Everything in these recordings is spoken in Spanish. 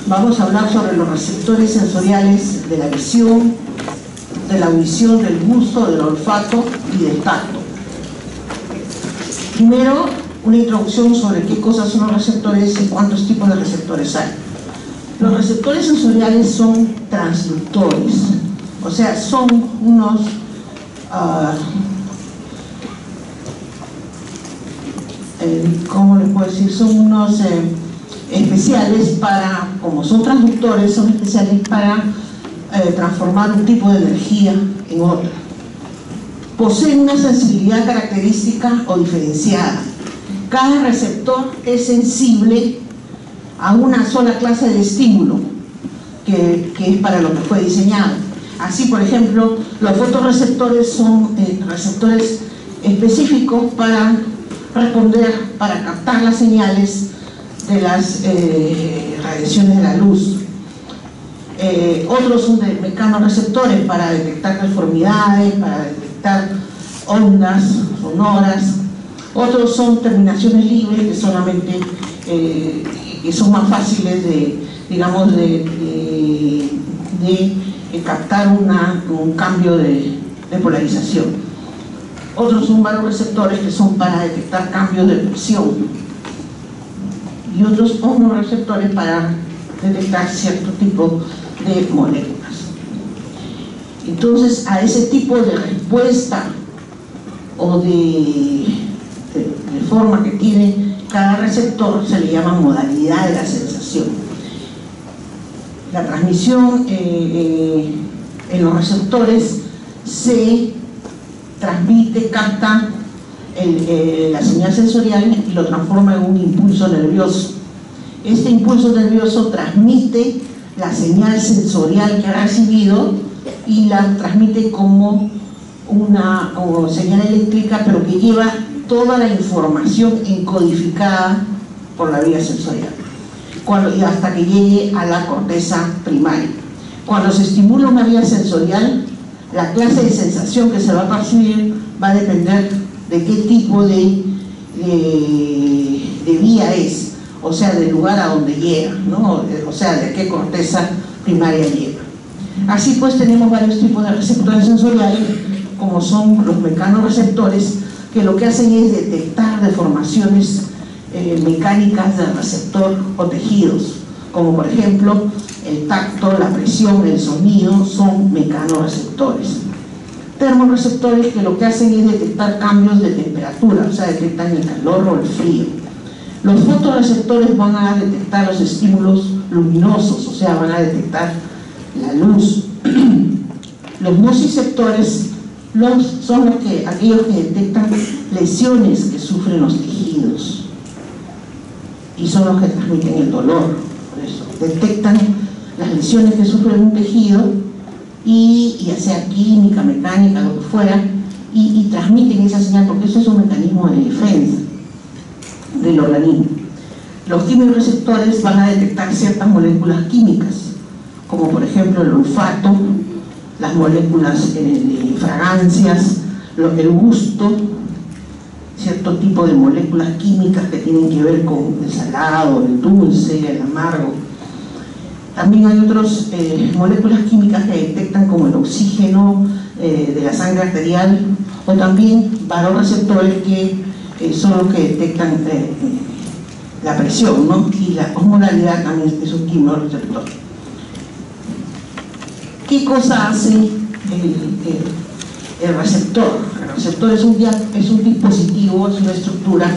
vamos a hablar sobre los receptores sensoriales de la visión, de la audición, del gusto, del olfato y del tacto. Primero, una introducción sobre qué cosas son los receptores y cuántos tipos de receptores hay. Los receptores sensoriales son transductores, o sea, son unos ¿cómo les puedo decir? Son unos especiales para, como son transductores, son especiales para transformar un tipo de energía en otra. Poseen una sensibilidad característica o diferenciada. Cada receptor es sensible a una sola clase de estímulo que es para lo que fue diseñado. Así, por ejemplo, los fotorreceptores son receptores específicos para responder, para captar las señales de las radiaciones de la luz. Otros son de mecanorreceptores para detectar deformidades, para detectar ondas sonoras. Otros son terminaciones libres que solamente que son más fáciles de, digamos, de captar un cambio de polarización. Otros son varoreceptores que son para detectar cambios de presión, y otros osmoreceptores para detectar cierto tipo de moléculas. Entonces, a ese tipo de respuesta o de forma que tiene cada receptor se le llama modalidad de la sensación. La transmisión en los receptores se transmite, capta la señal sensorial y lo transforma en un impulso nervioso. Este impulso nervioso transmite la señal sensorial que ha recibido y la transmite como una señal eléctrica, pero que lleva toda la información encodificada por la vía sensorial, y hasta que llegue a la corteza primaria. Cuando se estimula una vía sensorial, la clase de sensación que se va a percibir va a depender de qué tipo de vía es, o sea, del lugar a donde llega, ¿no? O sea, de qué corteza primaria llega. Así pues, tenemos varios tipos de receptores sensoriales, como son los mecanorreceptores, que lo que hacen es detectar deformaciones mecánicas del receptor o tejidos, como por ejemplo el tacto, la presión, el sonido, son mecanorreceptores. Termorreceptores, que lo que hacen es detectar cambios de temperatura, o sea, detectan el calor o el frío. Los fotorreceptores van a detectar los estímulos luminosos, o sea, van a detectar la luz. Los nociceptores son aquellos que detectan lesiones que sufren los tejidos y son los que transmiten el dolor. Por eso detectan las lesiones que sufre un tejido y ya sea química, mecánica, lo que fuera, y transmiten esa señal, porque eso es un mecanismo de defensa del organismo. Los quimioreceptores van a detectar ciertas moléculas químicas, como por ejemplo el olfato, las moléculas de fragancias, el gusto, cierto tipo de moléculas químicas que tienen que ver con el salado, el dulce, el amargo. También hay otras moléculas químicas que detectan, como el oxígeno de la sangre arterial, o también varoreceptores que son los que detectan la presión, ¿no? Y la osmolaridad también es un quimioreceptor. ¿Qué cosa hace el receptor? El receptor es un dispositivo, es una estructura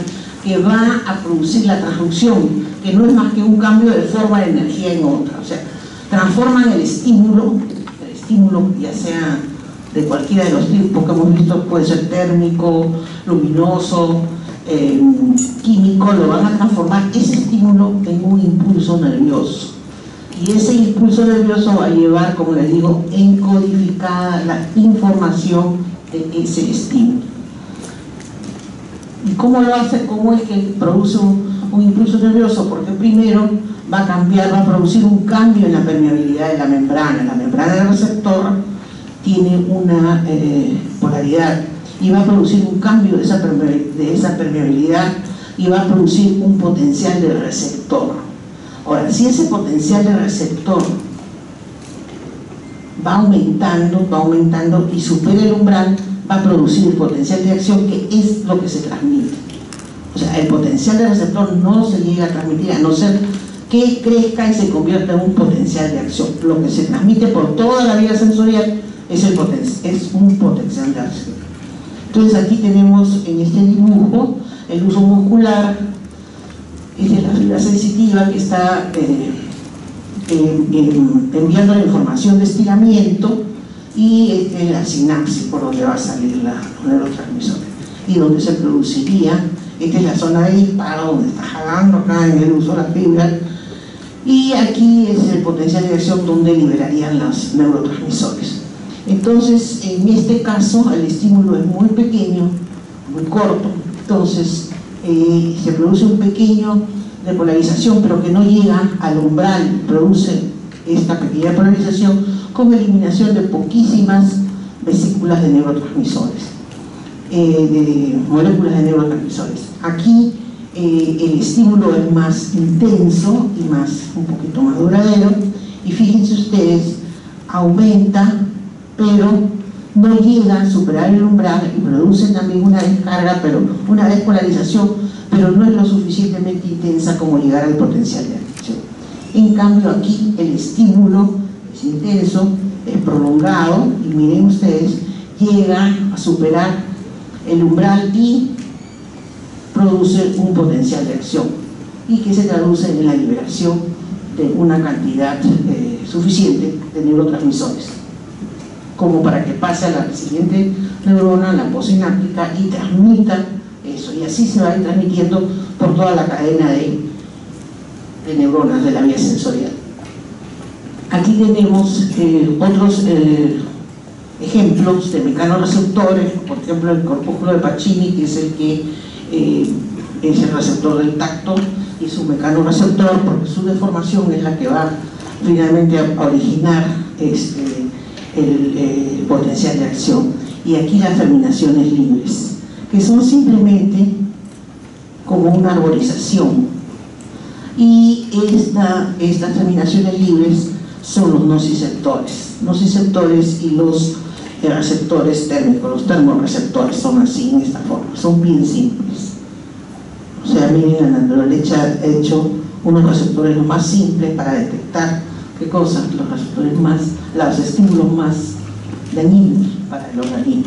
que va a producir la transducción, que no es más que un cambio de forma de energía en otra. O sea, transforman el estímulo ya sea de cualquiera de los tipos que hemos visto, puede ser térmico, luminoso, químico, lo van a transformar ese estímulo en un impulso nervioso. Y ese impulso nervioso va a llevar, como les digo, encodificada la información de ese estímulo. ¿Y cómo lo hace? ¿Cómo es que produce un impulso nervioso? Porque primero va a producir un cambio en la permeabilidad de la membrana. La membrana del receptor tiene una polaridad y va a producir un cambio de esa permeabilidad y va a producir un potencial del receptor. Ahora, si ese potencial de receptor va aumentando y supera el umbral, va a producir el potencial de acción, que es lo que se transmite. O sea, el potencial de receptor no se llega a transmitir a no ser que crezca y se convierta en un potencial de acción. Lo que se transmite por toda la vía sensorial es un potencial de acción. Entonces aquí tenemos en este dibujo el uso muscular, esta es la fibra sensitiva que está enviando la información de estiramiento, y la sinapsis por donde va a salir los neurotransmisores y donde se produciría. Esta es la zona de disparo donde está jalando acá en el uso de la fibra, y aquí es el potencial de acción donde liberarían los neurotransmisores. Entonces, en este caso, el estímulo es muy pequeño, muy corto, entonces se produce un pequeño de polarización, pero que no llega al umbral, produce esta pequeña polarización con eliminación de poquísimas vesículas de neurotransmisores, de moléculas de neurotransmisores. Aquí el estímulo es más intenso y un poquito más duradero, y fíjense ustedes, aumenta, pero no llega a superar el umbral y produce también una descarga, pero una despolarización, pero no es lo suficientemente intensa como llegar al potencial de acción. En cambio aquí el estímulo es intenso, es prolongado, y miren ustedes, llega a superar el umbral y produce un potencial de acción, y que se traduce en la liberación de una cantidad suficiente de neurotransmisores como para que pase a la siguiente neurona, la postsináptica, y transmita eso, y así se va a ir transmitiendo por toda la cadena de neuronas de la vía sensorial. Aquí tenemos otros ejemplos de mecanorreceptores, por ejemplo el corpúsculo de Pacini, que es el que es el receptor del tacto, y su mecanorreceptor, porque su deformación es la que va finalmente a originar el potencial de acción. Y aquí las terminaciones libres, que son simplemente como una arborización, y estas terminaciones libres son los nociceptores y los receptores térmicos, los termorreceptores son así, en esta forma, son bien simples. O sea, miren, la naturaleza ha hecho unos receptores los más simples para detectar ¿qué cosas? Los estímulos más dañinos para el organismo.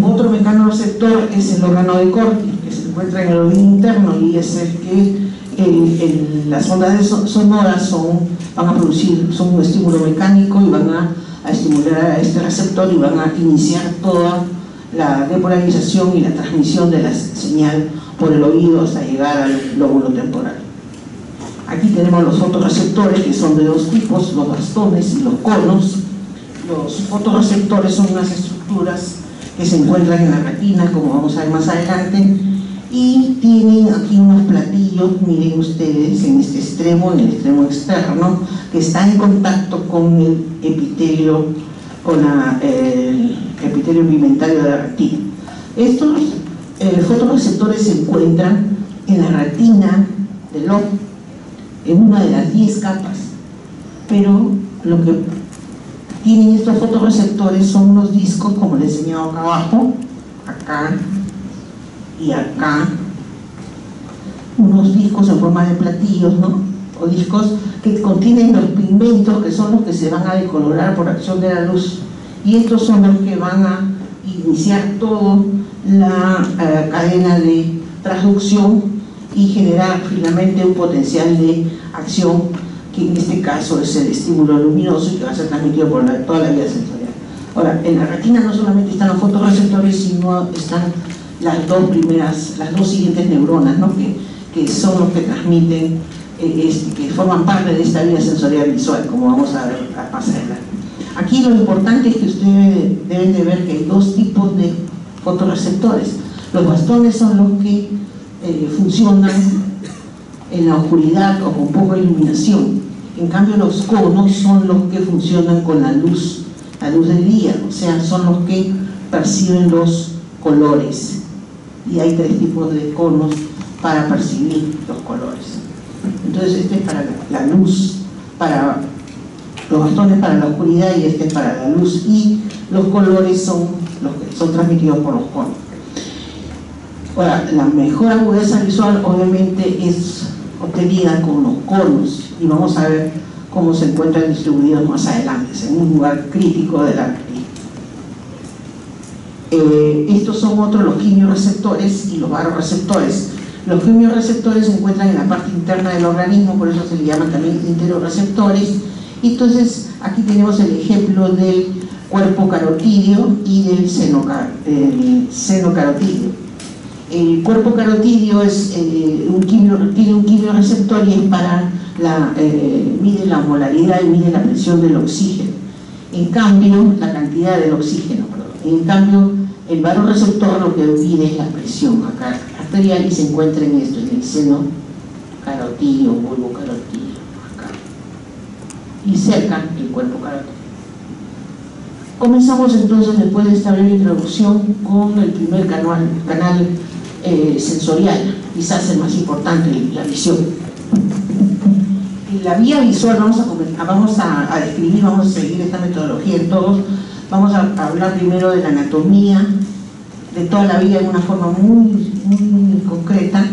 Otro mecanorreceptor es el órgano de Corti, que se encuentra en el oído interno, y es el que las ondas sonoras van a producir, son un estímulo mecánico, y van a estimular a este receptor y van a iniciar toda la depolarización y la transmisión de la señal por el oído hasta llegar al lóbulo temporal. Aquí tenemos los fotorreceptores, que son de dos tipos, los bastones y los conos. Los fotorreceptores son unas estructuras que se encuentran en la retina, como vamos a ver más adelante, y tienen aquí unos platillos, miren ustedes, en este extremo, en el extremo externo, que está en contacto con el epitelio, el epitelio pigmentario de la retina. Estos fotorreceptores se encuentran en la retina del ojo, en una de las 10 capas, pero lo que tienen estos fotorreceptores son unos discos, como les he enseñado acá abajo, acá y acá, unos discos en forma de platillos, ¿no? O discos que contienen los pigmentos, que son los que se van a decolorar por acción de la luz, y estos son los que van a iniciar toda la cadena de transducción y generar finalmente un potencial de acción, que en este caso es el estímulo luminoso y que va a ser transmitido por toda la vía sensorial. Ahora, en la retina no solamente están los fotorreceptores, sino están las dos siguientes neuronas, ¿no? que son los que transmiten, que forman parte de esta vía sensorial visual, como vamos a ver más adelante. Aquí lo importante es que ustedes deben de ver que hay dos tipos de fotorreceptores. Los bastones son los que funcionan en la oscuridad o con poca iluminación. En cambio, los conos son los que funcionan con la luz del día, o sea, son los que perciben los colores. Y hay 3 tipos de conos para percibir los colores. Entonces este es para la luz, para los bastones para la oscuridad, y este es para la luz, y los colores son los que son transmitidos por los conos. Ahora, la mejor agudeza visual obviamente es obtenida con los conos, y vamos a ver cómo se encuentran distribuidos más adelante, en un lugar crítico de la retina. Estos son otros, los quimioreceptores y los baroreceptores. Los quimioreceptores se encuentran en la parte interna del organismo, por eso se le llaman también interoreceptores. Entonces, aquí tenemos el ejemplo del cuerpo carotídeo y del seno carotídeo. El cuerpo carotídeo es, tiene un quimioreceptor y es para mide la molaridad y mide la presión del oxígeno. En cambio, la cantidad del oxígeno, perdón. En cambio, el baroreceptor lo que mide es la presión arterial, y se encuentra en esto, en el seno carotídeo, bulbo carotídeo, acá. Y cerca del cuerpo carotídeo. Comenzamos entonces, después de esta breve introducción, con el primer canal sensorial, quizás el más importante, la visión. La vía visual vamos a describir, vamos a seguir esta metodología en todos. Vamos a hablar primero de la anatomía de toda la vía en una forma muy concreta,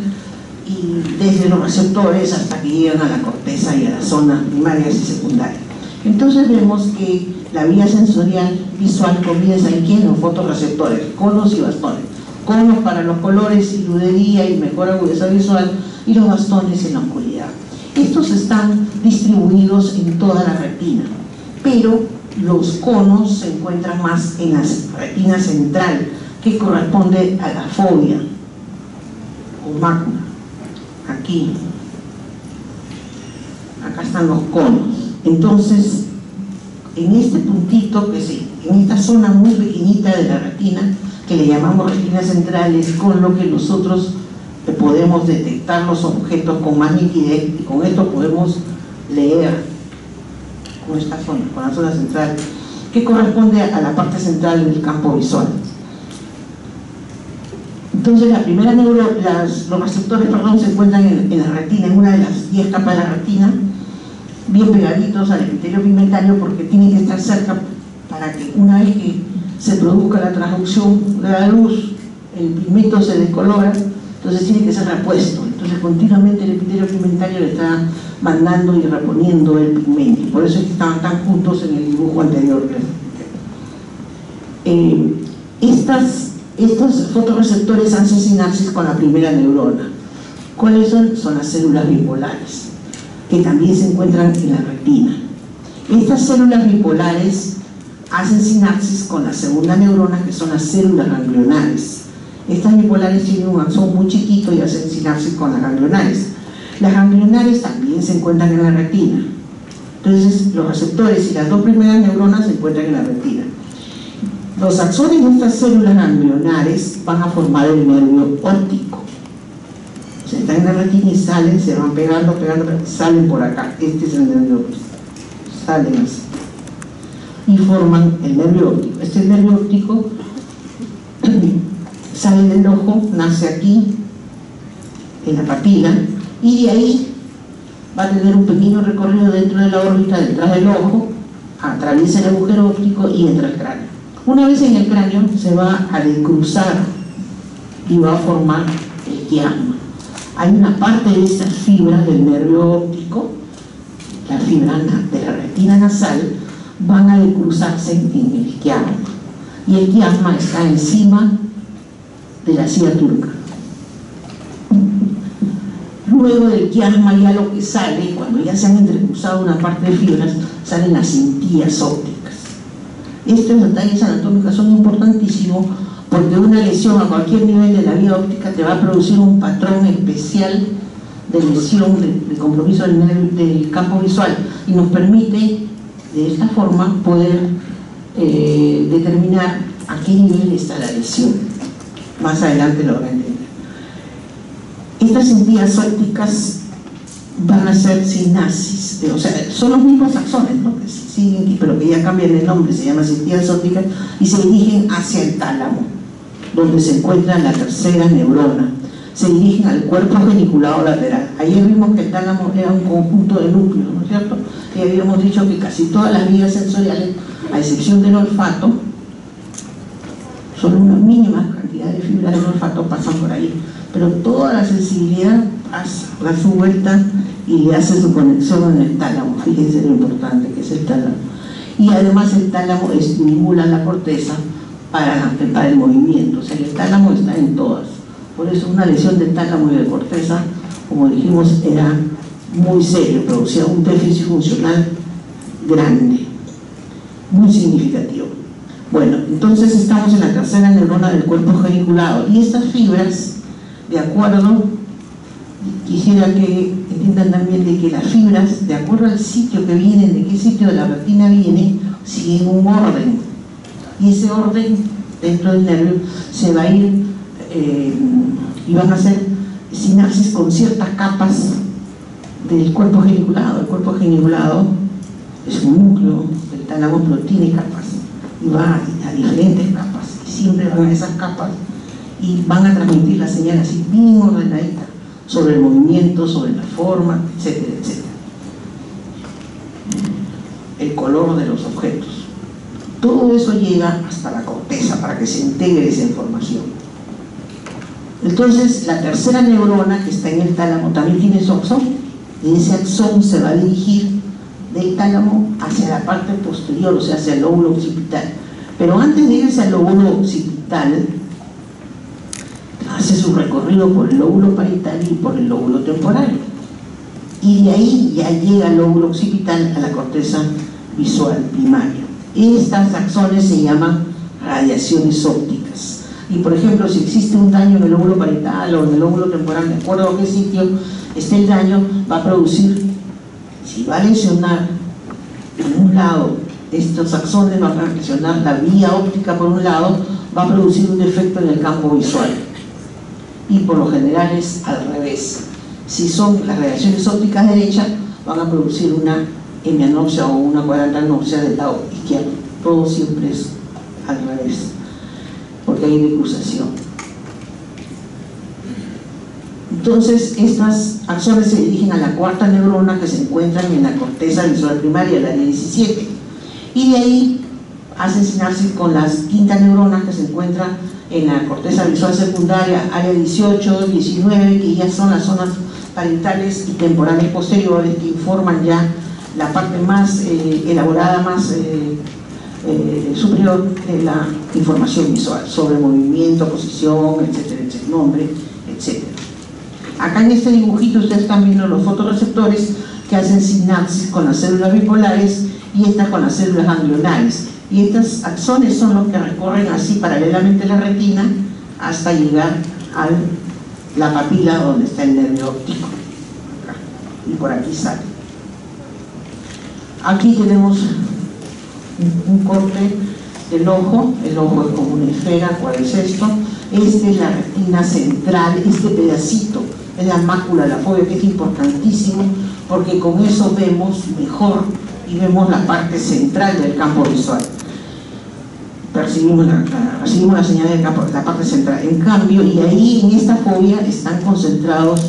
y desde los receptores hasta que llegan a la corteza y a las zonas primarias y secundarias. Entonces vemos que la vía sensorial visual comienza aquí en los fotorreceptores, conos y bastones. Conos para los colores y luz de día y mejor agudeza visual, y los bastones en la oscuridad. Estos están distribuidos en toda la retina, pero los conos se encuentran más en la retina central, que corresponde a la fovea o macula. Aquí, acá están los conos. Entonces, en este puntito, en esta zona muy pequeñita de la retina, que le llamamos retina central, es con lo que nosotros podemos detectar los objetos con más nitidez, y con esto podemos leer con esta zona, con la zona central, que corresponde a la parte central del campo visual. Entonces los receptores se encuentran en la retina, en una de las 10 capas de la retina, bien pegaditos al epitelio pigmentario, porque tienen que estar cerca para que una vez que se produzca la transducción de la luz, el pigmento se descolora, entonces tiene que ser repuesto. Entonces continuamente el epitelio pigmentario le está mandando y reponiendo el pigmento, por eso es que estaban tan juntos en el dibujo anterior. Estos fotorreceptores hacen sinapsis con la primera neurona. ¿Cuáles son? Son las células bipolares, que también se encuentran en la retina. Estas células bipolares hacen sinapsis con la segunda neurona, que son las células ganglionares. Estas bipolares tienen un axón muy chiquito y hacen sinapsis con las ganglionares. Las ganglionares también se encuentran en la retina. Entonces, los receptores y las dos primeras neuronas se encuentran en la retina. Los axones de estas células ganglionares van a formar el nervio óptico. O sea, están en la retina y salen, se van pegando, salen por acá. Este es el nervio óptico. Salen así. Y forman el nervio óptico. Este nervio óptico sale del ojo, nace aquí, en la papila, y de ahí va a tener un pequeño recorrido dentro de la órbita, detrás del ojo, atraviesa el agujero óptico y entra al cráneo. Una vez en el cráneo se va a decruzar y va a formar el quiasma. Hay una parte de estas fibras del nervio óptico, las fibras de la retina nasal, van a decruzarse en el quiasma, y el quiasma está encima de la silla turca. Luego del quiasma, ya lo que sale, cuando ya se han entrecruzado una parte de fibras, salen las cintillas ópticas. Estos detalles anatómicos son importantísimos, porque una lesión a cualquier nivel de la vía óptica te va a producir un patrón especial de lesión, de compromiso del campo visual, y nos permite de esta forma poder determinar a qué nivel está la lesión. Más adelante lo van a entender. Estas cintillas ópticas van a ser sinapsis, o sea, son los mismos axones, ¿no? Que siguen, pero que ya cambian el nombre, se llaman cintillas ópticas, y se dirigen hacia el tálamo, donde se encuentra la tercera neurona. se dirigen al cuerpo geniculado lateral. Ayer vimos que el tálamo era un conjunto de núcleos, ¿no es cierto? Y habíamos dicho que casi todas las vías sensoriales, a excepción del olfato, solo una mínima cantidad de fibras del olfato pasan por ahí, pero toda la sensibilidad da su vuelta y le hace su conexión en el tálamo. Fíjense lo importante que es el tálamo. Y además el tálamo estimula la corteza para el movimiento, o sea, el tálamo está en todas. Por eso una lesión de tálamo y de corteza, como dijimos, era muy serio, producía un déficit funcional grande, muy significativo. Bueno, entonces estamos en la tercera neurona del cuerpo geniculado, y estas fibras, de acuerdo, quisiera que entiendan también de que las fibras, de acuerdo al sitio que vienen, de qué sitio de la retina viene, siguen un orden, y ese orden dentro del nervio se va a ir y van a hacer sinapsis con ciertas capas del cuerpo geniculado. El cuerpo geniculado es un núcleo, el tálamo, pero tiene capas y va a diferentes capas, y siempre van a esas capas y van a transmitir la señal así bien ordenadita sobre el movimiento, sobre la forma, etcétera, etcétera. El color de los objetos. Todo eso llega hasta la corteza para que se integre esa información. Entonces, la tercera neurona que está en el tálamo también tiene su axón, y ese axón se va a dirigir del tálamo hacia la parte posterior, o sea, hacia el lóbulo occipital. Pero antes de irse al lóbulo occipital, hace su recorrido por el lóbulo parietal y por el lóbulo temporal. Y de ahí ya llega el lóbulo occipital a la corteza visual primaria. Estas axones se llaman radiaciones ópticas. Y por ejemplo, si existe un daño en el lóbulo parietal o en el lóbulo temporal, de acuerdo a qué sitio esté el daño, va a producir, si va a lesionar en un lado, estos axones van a lesionar la vía óptica por un lado, va a producir un defecto en el campo visual. Y por lo general es al revés. Si son las radiaciones ópticas derechas, van a producir una hemianopsia o una cuadrantanopsia del lado izquierdo. Todo siempre es al revés, porque hay decruzación. Entonces, estas axones se dirigen a la cuarta neurona que se encuentran en la corteza visual primaria, el área 17. Y de ahí hacen sinapsis con las quinta neuronas que se encuentran en la corteza visual secundaria, área 18, 19, que ya son las zonas parietales y temporales posteriores, que informan ya la parte más elaborada, más superior de la información visual sobre movimiento, posición, etcétera, etcétera, nombre, etcétera. Acá en este dibujito ustedes están viendo los fotorreceptores que hacen sinapsis con las células bipolares y estas con las células ganglionales. Y estas axones son los que recorren así paralelamente la retina hasta llegar a la papila donde está el nervio óptico. Acá. Y por aquí sale. Aquí tenemos un corte del ojo. El ojo es como una esfera. ¿Cuál es esto? Esta es la retina central, este pedacito es la mácula de la fovea, que es importantísimo porque con eso vemos mejor y vemos la parte central del campo visual. Recibimos la señal del campo, la parte central. En cambio, y ahí en esta fovea están concentrados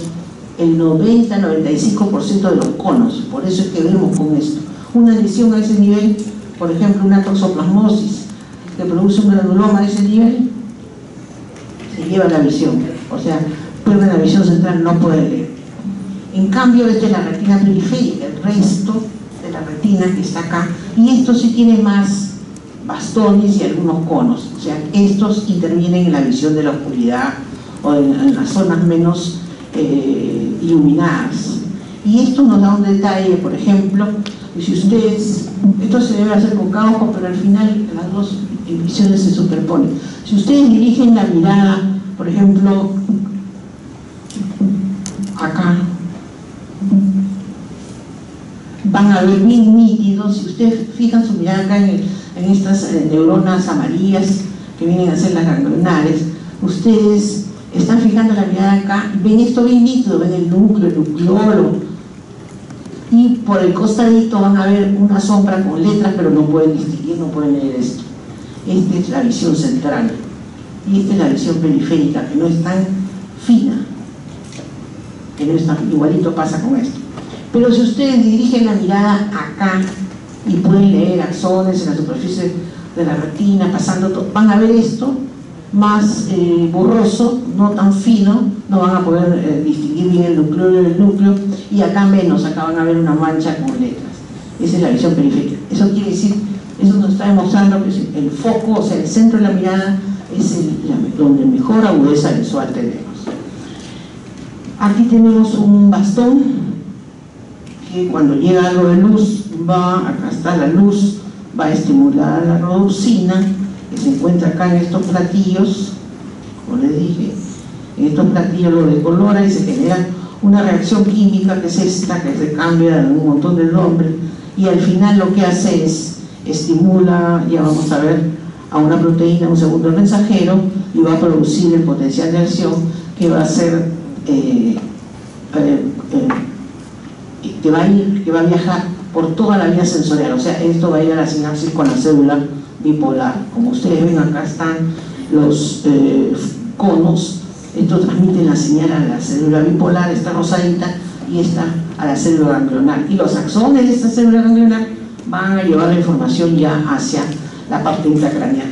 el 90-95% de los conos. Por eso es que vemos con esto. Una lesión a ese nivel, por ejemplo, una toxoplasmosis que produce un granuloma a ese nivel, se lleva la visión. O sea, pierde la visión central, no puede leer. En cambio, esta es la retina periférica, el resto de la retina que está acá. Y esto sí tiene más bastones y algunos conos, o sea, estos intervienen en la visión de la oscuridad o en las zonas menos iluminadas. Y esto nos da un detalle, por ejemplo, que si ustedes, esto se debe hacer con cada ojo, pero al final las dos visiones se superponen. Si ustedes dirigen la mirada, por ejemplo, acá, van a ver bien nítidos. Si ustedes fijan su mirada acá en estas neuronas amarillas que vienen a ser las ganglionares, ustedes están fijando la mirada acá, ven esto bien nítido, ven el núcleo, el nucleolo, y por el costadito van a ver una sombra con letras, pero no pueden distinguir, no pueden leer esto. Esta es la visión central y esta es la visión periférica, que no es tan fina, que no está, igualito pasa con esto. Pero si ustedes dirigen la mirada acá y pueden leer axones en la superficie de la retina, pasando, van a ver esto más borroso, no tan fino, no van a poder distinguir bien el nucleolo del núcleo, y acá menos, acá van a ver una mancha con letras. Esa es la visión periférica. Eso quiere decir, eso nos está demostrando que el foco, o sea, el centro de la mirada es donde mejor agudeza visual tenemos. Aquí tenemos un bastón que cuando llega algo de luz, acá está la luz, va a estimular la rhodopsina, que se encuentra acá en estos platillos, como les dije, en estos platillos lo decolora y se genera una reacción química que es esta, que se cambia en un montón de nombres, y al final lo que hace es estimula, ya vamos a ver, a una proteína, un segundo mensajero, y va a producir el potencial de acción que va a ser que va a viajar por toda la vía sensorial. O sea, esto va a ir a la sinapsis con la célula bipolar. Como ustedes ven, acá están los conos. Esto transmite la señal a la célula bipolar, esta rosadita, y esta a la célula ganglionar. Y los axones de esta célula ganglionar van a llevar la información ya hacia la parte intracraneal.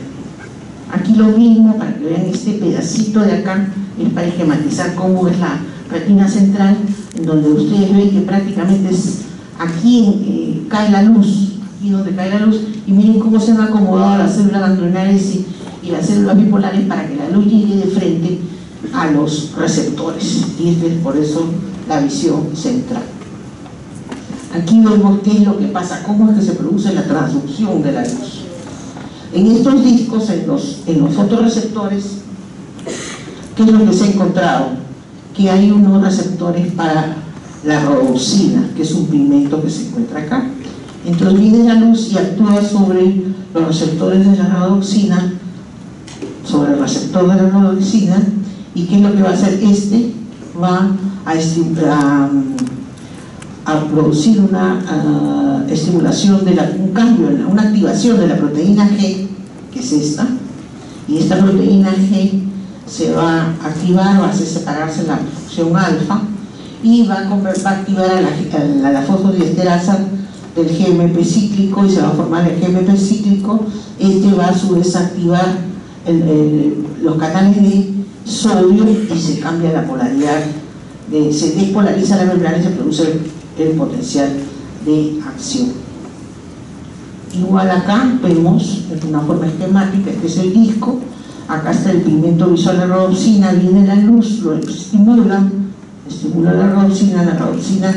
Aquí lo mismo, para que vean este pedacito de acá, es para esquematizar cómo es la retina central, en donde ustedes ven que prácticamente es aquí cae la luz, aquí donde cae la luz, y miren cómo se han acomodado las células ganglionares y las células bipolares para que la luz llegue de frente a los receptores, y es por eso la visión central. Aquí vemos qué es lo que pasa, cómo es que se produce la transducción de la luz. En estos discos, en los fotorreceptores, ¿qué es lo que se ha encontrado? Que hay unos receptores para la rhodopsina, que es un pigmento que se encuentra acá. Entonces viene la luz y actúa sobre los receptores de la rhodopsina, sobre el receptor de la rhodopsina, y ¿qué es lo que va a hacer? Va a producir una estimulación un cambio, una activación de la proteína G, que es esta, y esta proteína G se va a activar, va a hacer separarse la función alfa, y va a activar a la fosfodiesterasa del GMP cíclico, y se va a formar el GMP cíclico. Va a su vez a activar los canales de sodio, y se cambia la polaridad, se despolariza la membrana y se produce el potencial de acción. Igual acá vemos en una forma esquemática, este es el disco, acá está el pigmento visual de rhodopsina, viene la luz, lo estimula la rhodopsina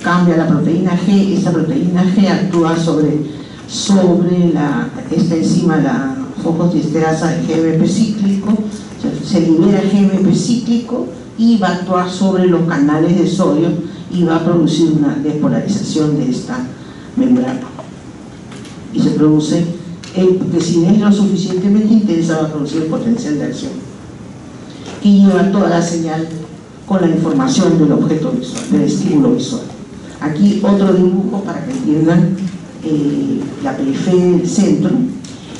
cambia la proteína G, esta proteína G actúa sobre esta enzima, la fosfodiesterasa del GMP cíclico, se libera el GMP cíclico y va a actuar sobre los canales de sodio y va a producir una despolarización de esta membrana. Y se produce, porque si es lo suficientemente intensa, va a producir el potencial de acción. Y lleva toda la señal con la información del objeto visual, del estímulo visual. Aquí otro dibujo para que entiendan la periferia del centro.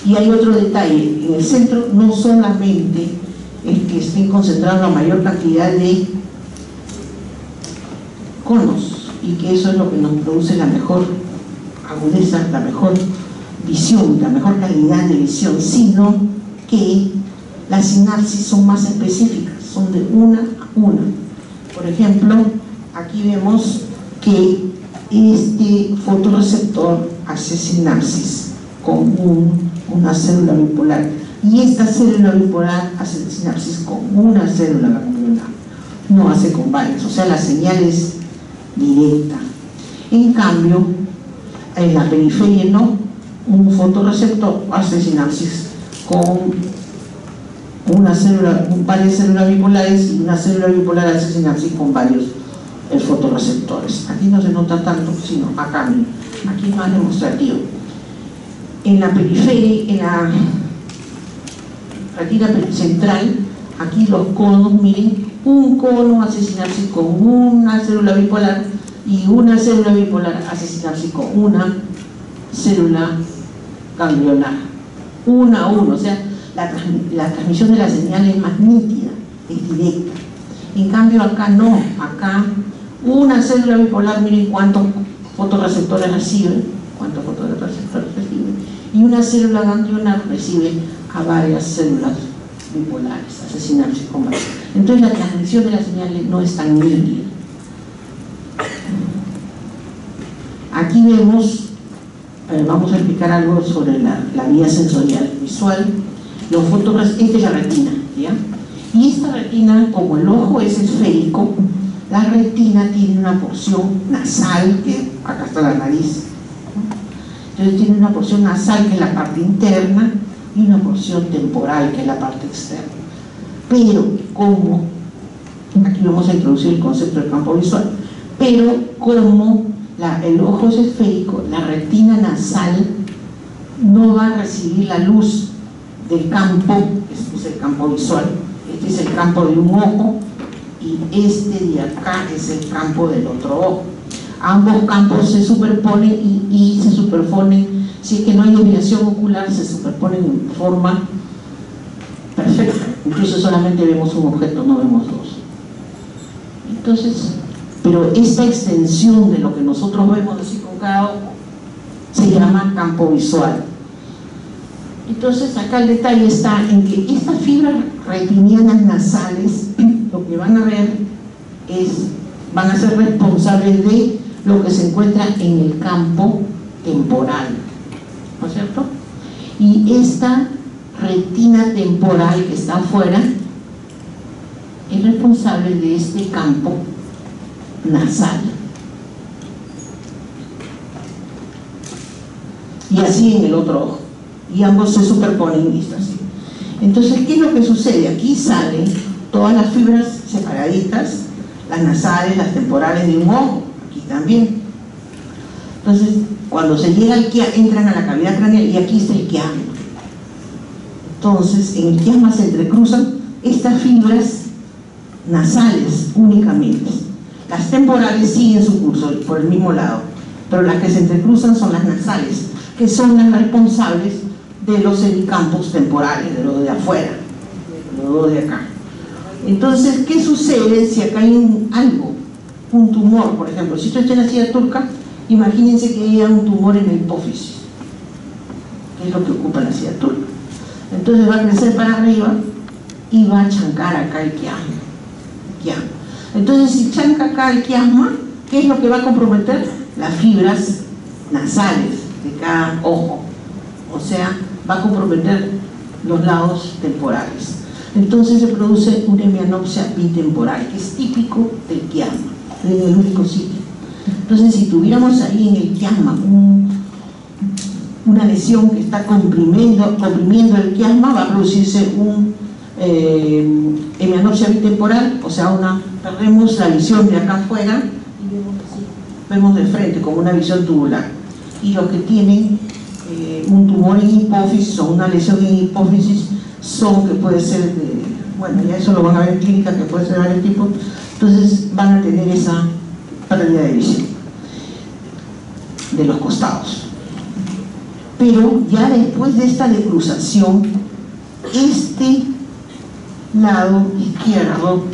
Y hay otro detalle, en el centro no solamente es que estén concentrados la mayor cantidad de conos, y que eso es lo que nos produce la mejor agudeza, la mejor visión, la mejor calidad de visión, sino que las sinapsis son más específicas, son de una a una. Por ejemplo, aquí vemos que este fotorreceptor hace sinapsis con una célula bipolar, y esta célula bipolar hace sinapsis con una célula ganglionar, no hace con varias, o sea, la señal es directa. En cambio, en la periferia no, un fotorreceptor hace sinapsis con varias células bipolares, y una célula bipolar hace sinapsis con varios fotorreceptores. Aquí no se nota tanto, sino acá, aquí es más demostrativo. En la periferia, en la retina central, aquí los conos, miren, un cono hace sinapsis con una célula bipolar, y una célula bipolar hace sinapsis con una célula ganglionar, una a uno. O sea, la transmisión de la señal es más nítida, es directa. En cambio acá no, acá una célula bipolar, miren cuántos fotorreceptores recibe, y una célula ganglionar recibe a varias células bipolares, asesinarse con varias. Entonces la transmisión de las señales no es tan nítida. Aquí vemos, vamos a explicar algo sobre la vía sensorial visual. Esta es la retina, ¿ya? Y esta retina, como el ojo es esférico, la retina tiene una porción nasal, que acá está la nariz, ¿no? Entonces tiene una porción nasal, que es la parte interna, y una porción temporal, que es la parte externa. Pero como, aquí vamos a introducir el concepto del campo visual, pero como el ojo es esférico, la retina nasal no va a recibir la luz del campo, este es el campo visual, este es el campo de un ojo, y este de acá es el campo del otro ojo. Ambos campos se superponen y se superponen, si es que no hay desviación ocular, se superponen en forma perfecta. Incluso solamente vemos un objeto, no vemos dos. Entonces, pero esta extensión de lo que nosotros vemos así con cada ojo se llama campo visual. Entonces acá el detalle está en que estas fibras retinianas nasales, lo que van a ver van a ser responsables de lo que se encuentra en el campo temporal, ¿no es cierto? Y esta retina temporal que está afuera es responsable de este campo nasal. Y así en el otro ojo. Y ambos se superponen, listo, así. Entonces, ¿qué es lo que sucede? Aquí salen todas las fibras separaditas, las nasales, las temporales de un ojo, aquí también. Entonces, cuando se llega al quiasma, entran a la cavidad craneal y aquí está el quiasma. Entonces, en el quiasma se entrecruzan estas fibras nasales únicamente. Las temporales siguen su curso por el mismo lado, pero las que se entrecruzan son las nasales, que son las responsables de los hemicampos temporales, de lo de afuera, de lo de acá. Entonces, ¿qué sucede si acá hay algo? Un tumor, por ejemplo. Si esto está en la silla turca, imagínense que haya un tumor en la hipófisis, que es lo que ocupa la silla turca. Entonces va a crecer para arriba y va a chancar acá el quiasma. Entonces, si chanca acá el quiasma, ¿qué es lo que va a comprometer? Las fibras nasales de cada ojo. O sea, va a comprometer los lados temporales. Entonces se produce una hemianopsia bitemporal, que es típico del quiasma, en el único sitio. Entonces, si tuviéramos ahí en el quiasma una lesión que está comprimiendo el quiasma, va a producirse un hemianopsia bitemporal, o sea, perdemos la visión de acá afuera y vemos así, vemos de frente como una visión tubular. Y los que tienen un tumor en hipófisis o una lesión en hipófisis que puede ser bueno, ya eso lo van a ver en clínica, que puede ser de varios tipos, entonces van a tener esa pérdida de visión de los costados. Pero ya después de esta decruzación, este lado izquierdo,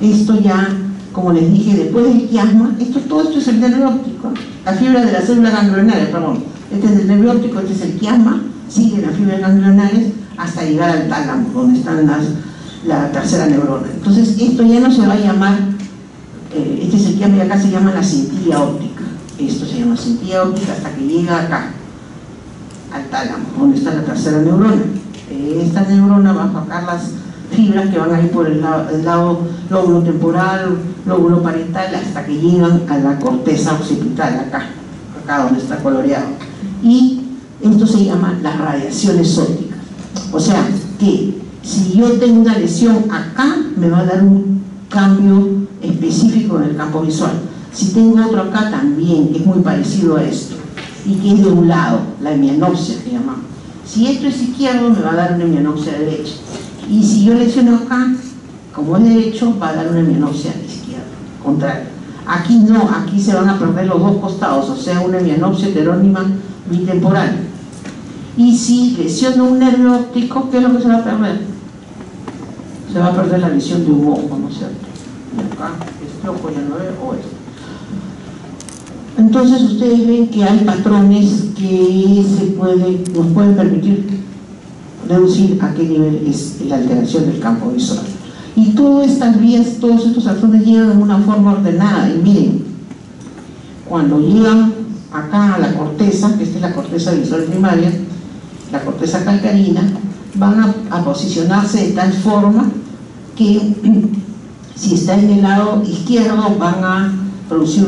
esto ya, como les dije, después del quiasma, todo esto es el nervio óptico, la fibra de las células ganglionares, perdón, este es el nervio óptico, este es el quiasma, sigue las fibras ganglionares hasta llegar al tálamo, donde están la tercera neurona. Entonces esto ya no se va a llamar, este es el quiasma y acá se llama la cintilla óptica, esto se llama cintilla óptica hasta que llega acá, al tálamo, donde está la tercera neurona. Esta neurona va a sacar las fibras que van a ir por el lado lóbulo temporal, lóbulo parietal, hasta que llegan a la corteza occipital, acá donde está coloreado. Y esto se llama las radiaciones ópticas. O sea, que si yo tengo una lesión acá, me va a dar un cambio específico en el campo visual. Si tengo otro acá, también es muy parecido a esto, y que es de un lado, la hemianopsia que llamamos. Si esto es izquierdo, me va a dar una hemianopsia derecha. Y si yo lesiono acá, como es derecho, va a dar una hemianopsia izquierda, contraria. Aquí no, aquí se van a perder los dos costados, o sea, una hemianopsia heterónima bitemporal. Y si lesiono un nervio óptico, ¿qué es lo que se va a perder? Se va a perder la visión de un ojo, ¿no es cierto? acá este ojo ya no ve, o esto. Entonces ustedes ven que hay patrones que nos pueden permitir deducir a qué nivel es la alteración del campo visual. Y todas estas vías, todos estos axones llegan en una forma ordenada. Y miren, cuando llegan acá a la corteza, que esta es la corteza visual primaria, la corteza calcarina, van a posicionarse de tal forma que si está en el lado izquierdo van a producir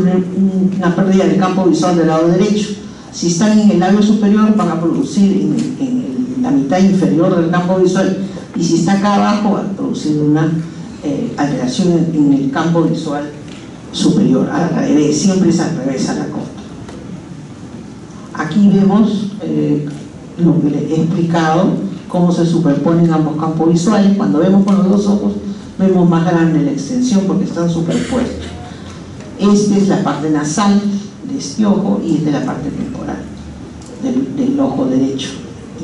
una pérdida de campo visual del lado derecho. Si están en el labio superior van a producir en la mitad inferior del campo visual, y si está acá abajo va a producir una alteración en el campo visual superior, al revés, siempre es al revés a la corta. Aquí vemos lo que les he explicado, cómo se superponen ambos campos visuales. Cuando vemos con los dos ojos vemos más grande la extensión porque están superpuestos. Esta es la parte nasal de este ojo y esta es la parte temporal del ojo derecho.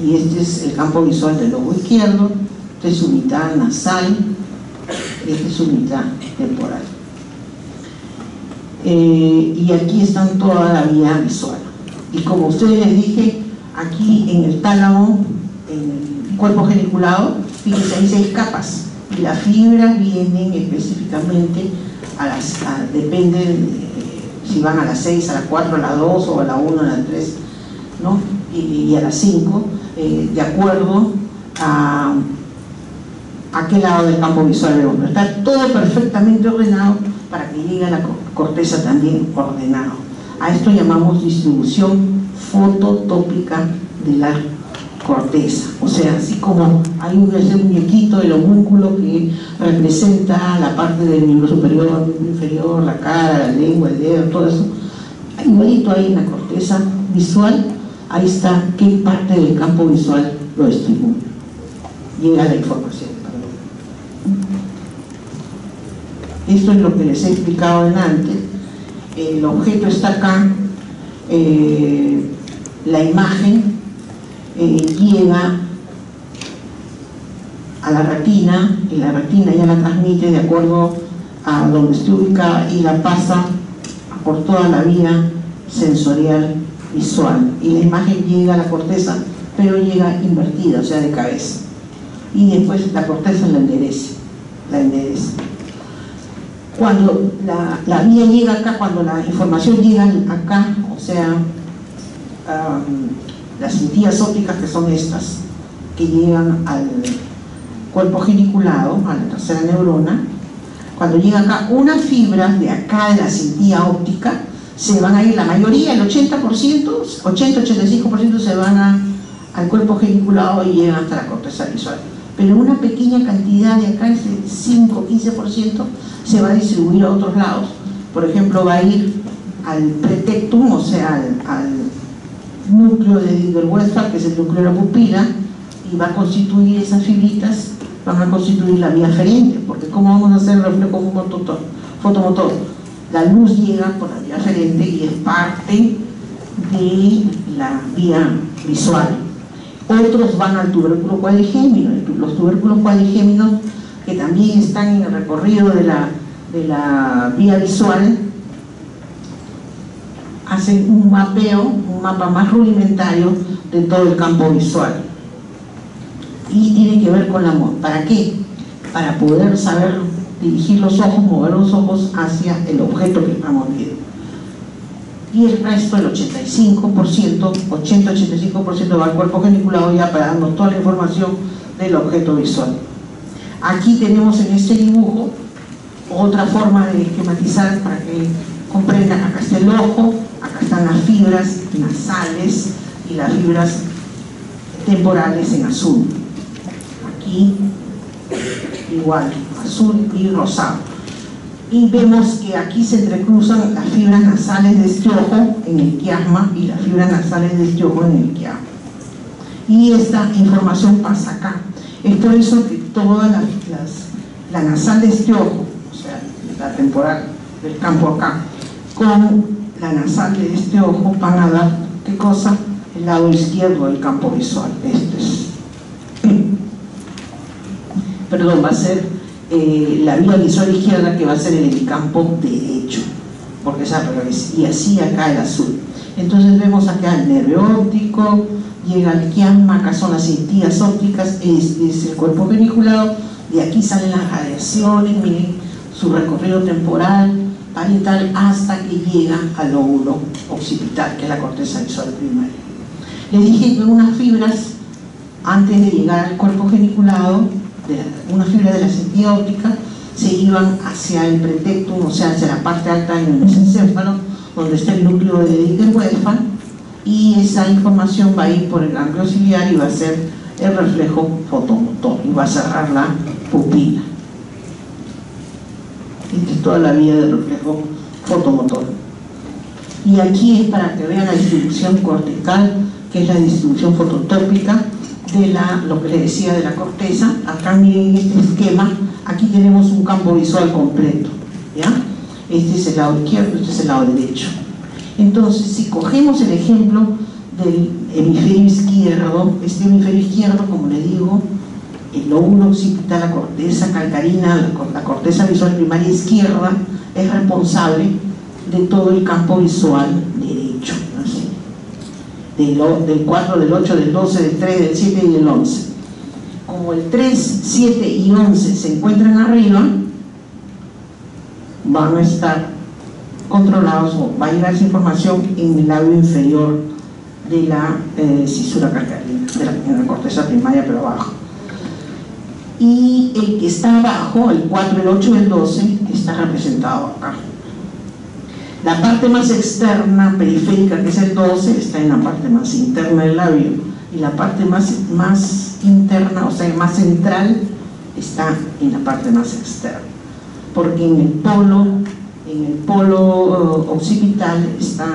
Y este es el campo visual del ojo izquierdo, esta es su mitad nasal, esta es su mitad temporal. Y aquí están toda la vía visual. Y como ustedes les dije, aquí en el tálamo, en el cuerpo geniculado, fíjense, hay 6 capas. Y las fibras vienen específicamente depende si van a las 6, a las 4, a las 2 o a la 1, a la 3, ¿no? Y a las 5, de acuerdo a qué lado del campo visual del hombre. Está todo perfectamente ordenado para que llegue a la corteza también ordenado. A esto llamamos distribución fototópica de la corteza. O sea, así como hay ese muñequito del homúnculo que representa la parte del miembro superior, el miembro inferior, la cara, la lengua, el dedo, todo eso, igualito ahí en la corteza visual, ahí está qué parte del campo visual lo estimula, llega la información. Esto es lo que les he explicado antes. El objeto está acá, la imagen llega a la retina, y la retina ya la transmite de acuerdo a donde esté ubicada y la pasa por toda la vía sensorial visual, y la imagen llega a la corteza, pero llega invertida, o sea, de cabeza, y después la corteza la endereza. Cuando la vía llega acá, cuando la información llega acá, o sea, las cintillas ópticas, que son estas, que llegan al cuerpo geniculado, a la tercera neurona, cuando llega acá, unas fibras de acá de la cintilla óptica se van a ir, la mayoría, el 80%, 80-85% se van al cuerpo geniculado y llegan hasta la corteza visual. Pero una pequeña cantidad de acá, ese 5-15%, se va a distribuir a otros lados. Por ejemplo, va a ir al pretectum, o sea, al núcleo de Diger-Westphal, que es el núcleo de la pupila, y va a constituir esas fibritas, van a constituir la vía aferente, porque ¿cómo vamos a hacer el reflejo fotomotor? La luz llega por la vía aferente y es parte de la vía visual. Otros van al tubérculo cuadrigémino. Los tubérculos cuadrigéminos, que también están en el recorrido de la vía visual, hacen un mapa más rudimentario de todo el campo visual. Y tiene que ver con la movilidad. ¿Para qué? Para poder saber dirigir los ojos, mover los ojos hacia el objeto que estamos viendo. Y el resto, el 85%, 80-85% va al cuerpo geniculado, ya para darnos toda la información del objeto visual. Aquí tenemos en este dibujo otra forma de esquematizar para que comprendan. Acá está el ojo, acá están las fibras nasales y las fibras temporales en azul. Aquí igual, azul y rosado. Y vemos que aquí se entrecruzan las fibras nasales de este ojo en el quiasma y las fibras nasales de este ojo en el quiasma. Y esta información pasa acá. Es por eso que toda la nasal de este ojo, o sea, la temporal del campo acá, con la nasal de este ojo van a dar, ¿qué cosa? El lado izquierdo del campo visual. Este es, perdón, va a ser la vía visual izquierda, que va a ser el hemicampo derecho, porque es al revés, y así acá el azul. Entonces vemos acá el nervio óptico, llega al quiasma, acá son las cintillas ópticas, es el cuerpo geniculado, de aquí salen las radiaciones, miren su recorrido temporal, parietal, hasta que llega al lóbulo occipital, que es la corteza visual primaria. Les dije que unas fibras, antes de llegar al cuerpo geniculado, una fibra de la cintilla óptica, se iban hacia el pretectum, o sea, hacia la parte alta del mesencéfalo, donde está el núcleo de Edinger-Westphal, y esa información va a ir por el ganglio ciliar y va a ser el reflejo fotomotor, y va a cerrar la pupila. Esta es toda la vía del reflejo fotomotor. Y aquí es para que vean la distribución cortical, que es la distribución fototópica de lo que les decía de la corteza. Acá miren este esquema, aquí tenemos un campo visual completo, ¿ya? Este es el lado izquierdo, este es el lado derecho. Entonces, si cogemos el ejemplo del hemisferio izquierdo, este hemisferio izquierdo, como les digo, el lóbulo occipital, la corteza calcarina, la corteza visual primaria izquierda, es responsable de todo el campo visual derecho, ¿no? Del 4, del 8, del 12, del 3, del 7 y del 11. Como el 3, 7 y 11 se encuentran arriba, van a estar controlados, o va a llegar esa información en el labio inferior de la cisura calcarina, de la corteza primaria, pero abajo. Y el que está abajo, el 4, el 8 y el 12, está representado acá. La parte más externa, periférica, que es el 12, está en la parte más interna del labio, y la parte más interna, o sea, más central, está en la parte más externa, porque en el polo occipital está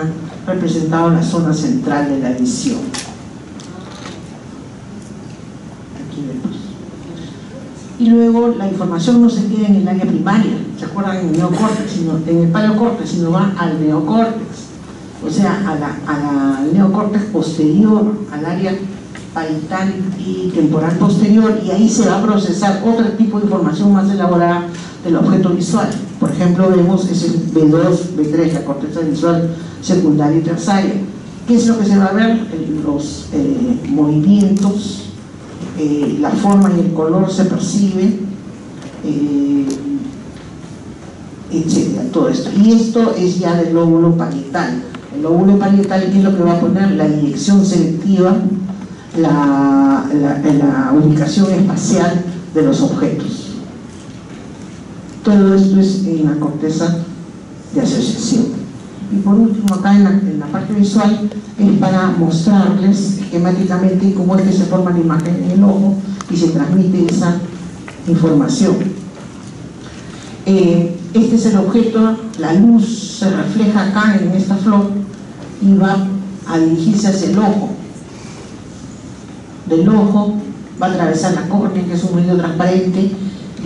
representado la zona central de la visión. Aquí vemos. Y luego la información no se queda en el área primaria, ¿se acuerdan? En el neocórtex, en el paleocórtex, sino va al neocórtex, o sea, al neocórtex posterior, al área parietal y temporal posterior, y ahí se va a procesar otro tipo de información más elaborada del objeto visual. Por ejemplo, vemos es el B2, B3, la corteza visual secundaria y terciaria. ¿Qué es lo que se va a ver? Los movimientos, la forma y el color se percibe, etcétera, todo esto. Y esto es ya del lóbulo parietal. El lóbulo parietal, ¿qué es lo que va a poner? La dirección selectiva, la ubicación espacial de los objetos. Todo esto es en la corteza de asociación. Y por último, acá en la parte visual, es para mostrarles esquemáticamente cómo es que se forma la imagen en el ojo y se transmite esa información. Este es el objeto, la luz se refleja acá en esta flor y va a dirigirse hacia el ojo. Del ojo va a atravesar la córnea, que es un medio transparente,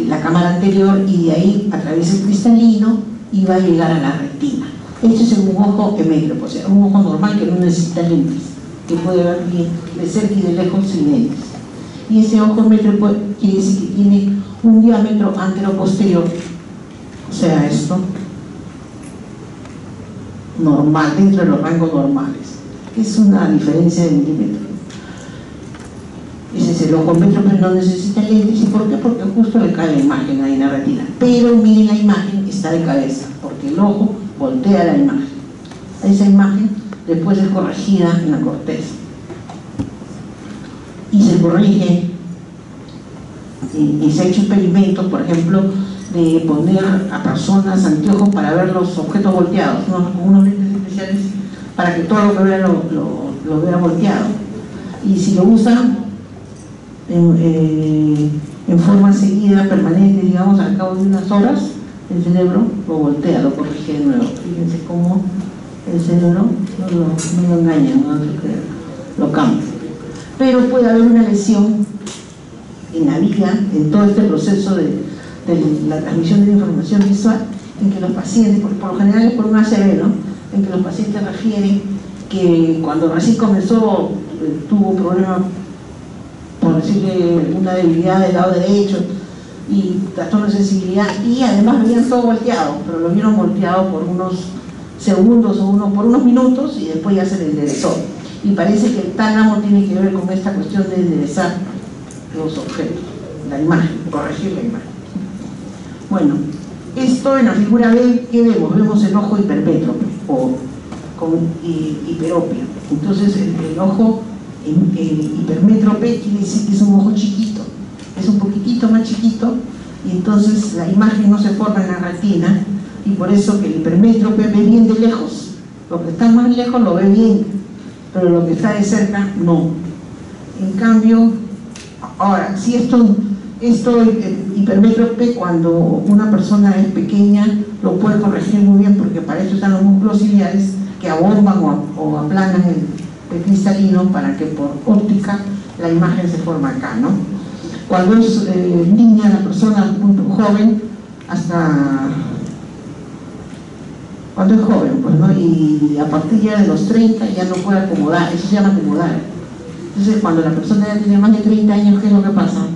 la cámara anterior, y de ahí atraviesa el cristalino y va a llegar a la retina. Este es un ojo hemétropo, o sea, un ojo normal que no necesita lentes, que puede ver bien de cerca y de lejos sin lentes. Y ese ojo hemétropo quiere decir que tiene un diámetro antero-posterior, o sea, esto normal, dentro de los rangos normales, que es una diferencia de milímetros. Ese es el ojo hemétropo, pero no necesita lentes. ¿Y por qué? Porque justo le cae la imagen ahí en la retina. Pero miren, la imagen está de cabeza, porque el ojo voltea la imagen. Esa imagen después es corregida en la corteza. Y se corrige, y se ha hecho experimentos, por ejemplo, de poner a personas anteojos para ver los objetos volteados, con unos lentes especiales para que todo lo que vea lo vea volteado. Y si lo usan en forma seguida, permanente, digamos, al cabo de unas horas, el cerebro lo voltea, lo corrige de nuevo. Fíjense cómo el cerebro no lo engaña, lo cambia. Pero puede haber una lesión en la vía, en todo este proceso de la transmisión de la información visual, en que los pacientes, por lo general es por un ACV, ¿no? En que los pacientes refieren que cuando recién comenzó tuvo un problema, por decirle, una debilidad del lado derecho, y trastorno de sensibilidad, y además veían todo volteado, pero lo vieron volteado por unos segundos o por unos minutos y después ya se le enderezó. Y parece que el tálamo tiene que ver con esta cuestión de enderezar los objetos, la imagen, corregir la imagen. Bueno, esto en la figura B, ¿qué vemos? Vemos el ojo hipermétrope o con hiperopia. Entonces el ojo hipermétrope quiere decir que es un ojo chiquito, es un poquitito más chiquito, y entonces la imagen no se forma en la retina, y por eso que el hipermétrope ve bien de lejos. Lo que está más lejos lo ve bien, pero lo que está de cerca no. En cambio, ahora, si esto hipermétrope, cuando una persona es pequeña, lo puede corregir muy bien, porque para eso están los músculos ciliares que abomban o aplanan el cristalino para que por óptica la imagen se forma acá, ¿no? Cuando es niña, la persona muy joven, hasta cuando es joven, pues, ¿no? Y a partir ya de los 30 ya no puede acomodar, eso se llama acomodar. Entonces, cuando la persona ya tiene más de 30 años, ¿qué es lo que pasa?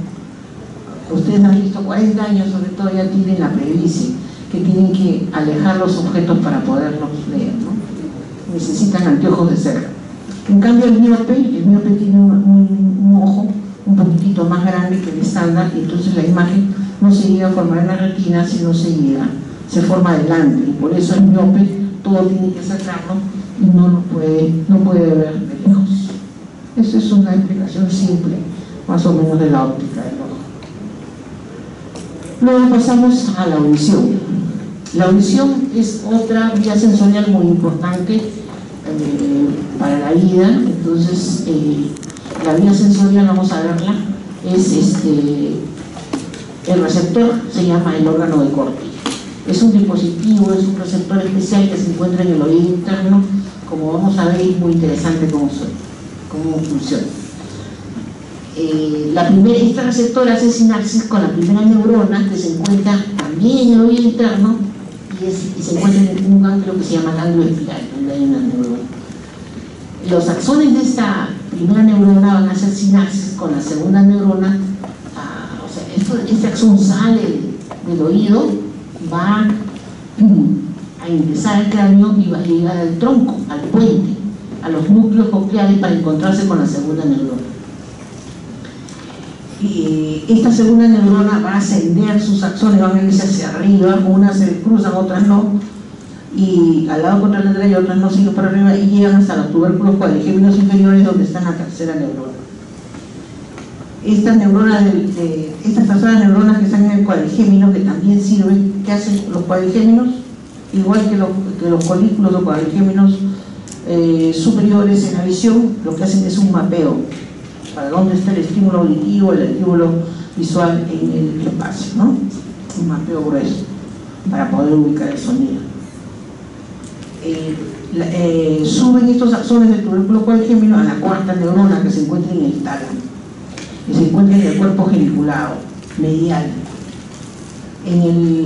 Ustedes han visto 40 años, sobre todo, ya tienen la presbicia, que tienen que alejar los objetos para poderlos leer, ¿no? Necesitan anteojos de cerca. En cambio, el miope tiene un ojo un poquitito más grande que el estándar, y entonces la imagen no se llega a formar en la retina, sino se forma adelante, y por eso el miope todo tiene que sacarlo y no puede ver de lejos. Esa es una explicación simple, más o menos, de la óptica del ojo. Luego pasamos a la audición. La audición es otra vía sensorial muy importante para la vida. Entonces, la vía sensorial, vamos a verla, es el receptor, se llama el órgano de Corti. Es un dispositivo, es un receptor especial que se encuentra en el oído interno. Como vamos a ver, es muy interesante cómo funciona. Esta receptora hace sinapsis con la primera neurona, que se encuentra también en el oído interno, y se encuentra en un ganglio que se llama ganglio espiral, donde hay una neurona. Los axones de esta primera neurona van a hacer sinapsis con la segunda neurona. O sea, este axón sale del oído, va a ingresar al cráneo y va a llegar al tronco, al puente, a los núcleos cocleares, para encontrarse con la segunda neurona. Y esta segunda neurona va a ascender, sus axones van a irse hacia arriba, unas se cruzan, otras no, y al lado contralateral y otras no, siguen para arriba y llegan hasta los tubérculos cuadrigéminos inferiores, donde está la tercera neurona. Estas terceras neuronas que están en el cuadrigémino, que también sirven, ¿qué hacen los cuadrigéminos? Igual que los colículos o cuadrigéminos superiores en la visión, lo que hacen es un mapeo para dónde está el estímulo auditivo, el estímulo visual en el espacio, ¿no? Un mapeo grueso para poder ubicar el sonido. Suben estos axones del tubérculo cuadrigémino a la cuarta neurona, que se encuentra en el tálamo, que se encuentra en el cuerpo geniculado medial. En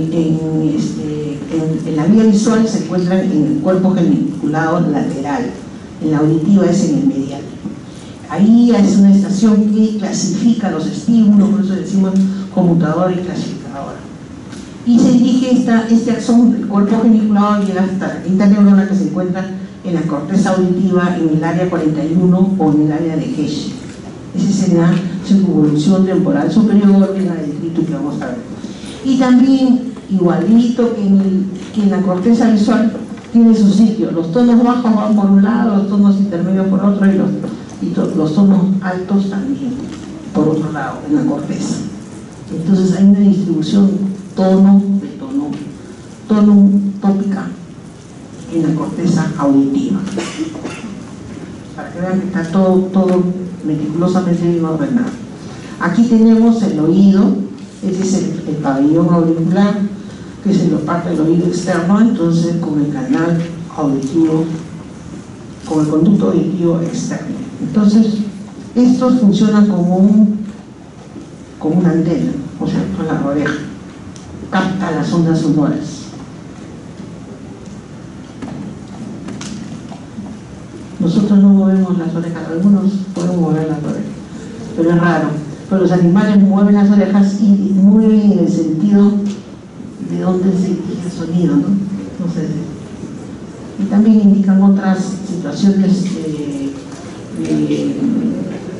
la vía visual se encuentran en el cuerpo geniculado lateral, en la auditiva es en el medial. Ahí es una estación que clasifica los estímulos, por eso decimos conmutadora y clasificadora. Y se dirige este axón del cuerpo geniculado, llega hasta la quinta neurona, que se encuentra en la corteza auditiva, en el área 41 o en el área de Hesch. Esa es la circunvolución temporal superior, en la detritus que vamos a ver. Y también, igualito que en la corteza visual, tiene su sitio. Los tonos bajos van por un lado, los tonos intermedios por otro, y los tonos altos también por otro lado, en la corteza. Entonces hay una distribución tono de tono tópica en la corteza auditiva, para que vean que está todo meticulosamente bien ordenado. Aquí tenemos el oído, este es el pabellón auricular, que es la parte del oído externo, entonces con el canal auditivo, con el conducto auditivo externo. Entonces, estos funcionan como una antena, o sea, con la oreja, capta las ondas sonoras. Nosotros no movemos las orejas, algunos podemos mover las orejas, pero es raro. pero los animales mueven las orejas y mueven en el sentido de dónde se dirige el sonido, ¿no? Entonces, y también indican otras situaciones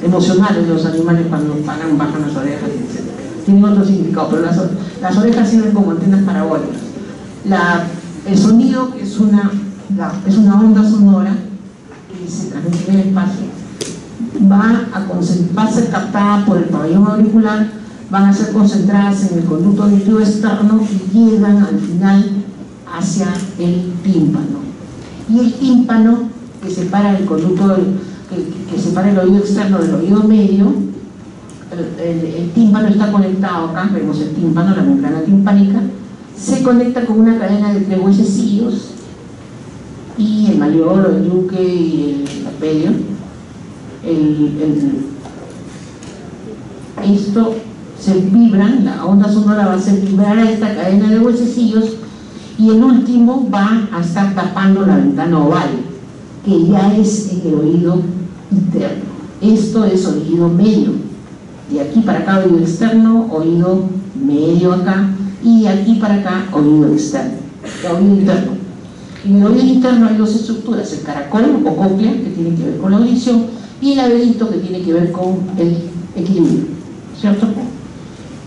emocionales de los animales cuando paran, bajan las orejas, etc. Tienen otro significado, pero las orejas sirven como antenas parabólicas. El sonido es una onda sonora que se transmite en el espacio, va a ser captada por el pabellón auricular, van a ser concentradas en el conducto auditivo externo y llegan al final hacia el tímpano. Y el tímpano, que separa el conducto, que separa el oído externo del oído medio, el tímpano está conectado, acá vemos el tímpano, la membrana timpánica, se conecta con una cadena de 3 huesecillos, y el malleolo, el yunque y el papelio. Esto se vibran, la onda sonora va a hacer vibrar a esta cadena de huesecillos, y el último va a estar tapando la ventana oval, que ya es en el oído interno. Esto es oído medio, de aquí para acá oído externo, oído medio acá, y de aquí para acá oído externo, oído interno. En el oído interno hay 2 estructuras: el caracol o cóclea, que tiene que ver con la audición, y el laberinto, que tiene que ver con el equilibrio, ¿cierto? Con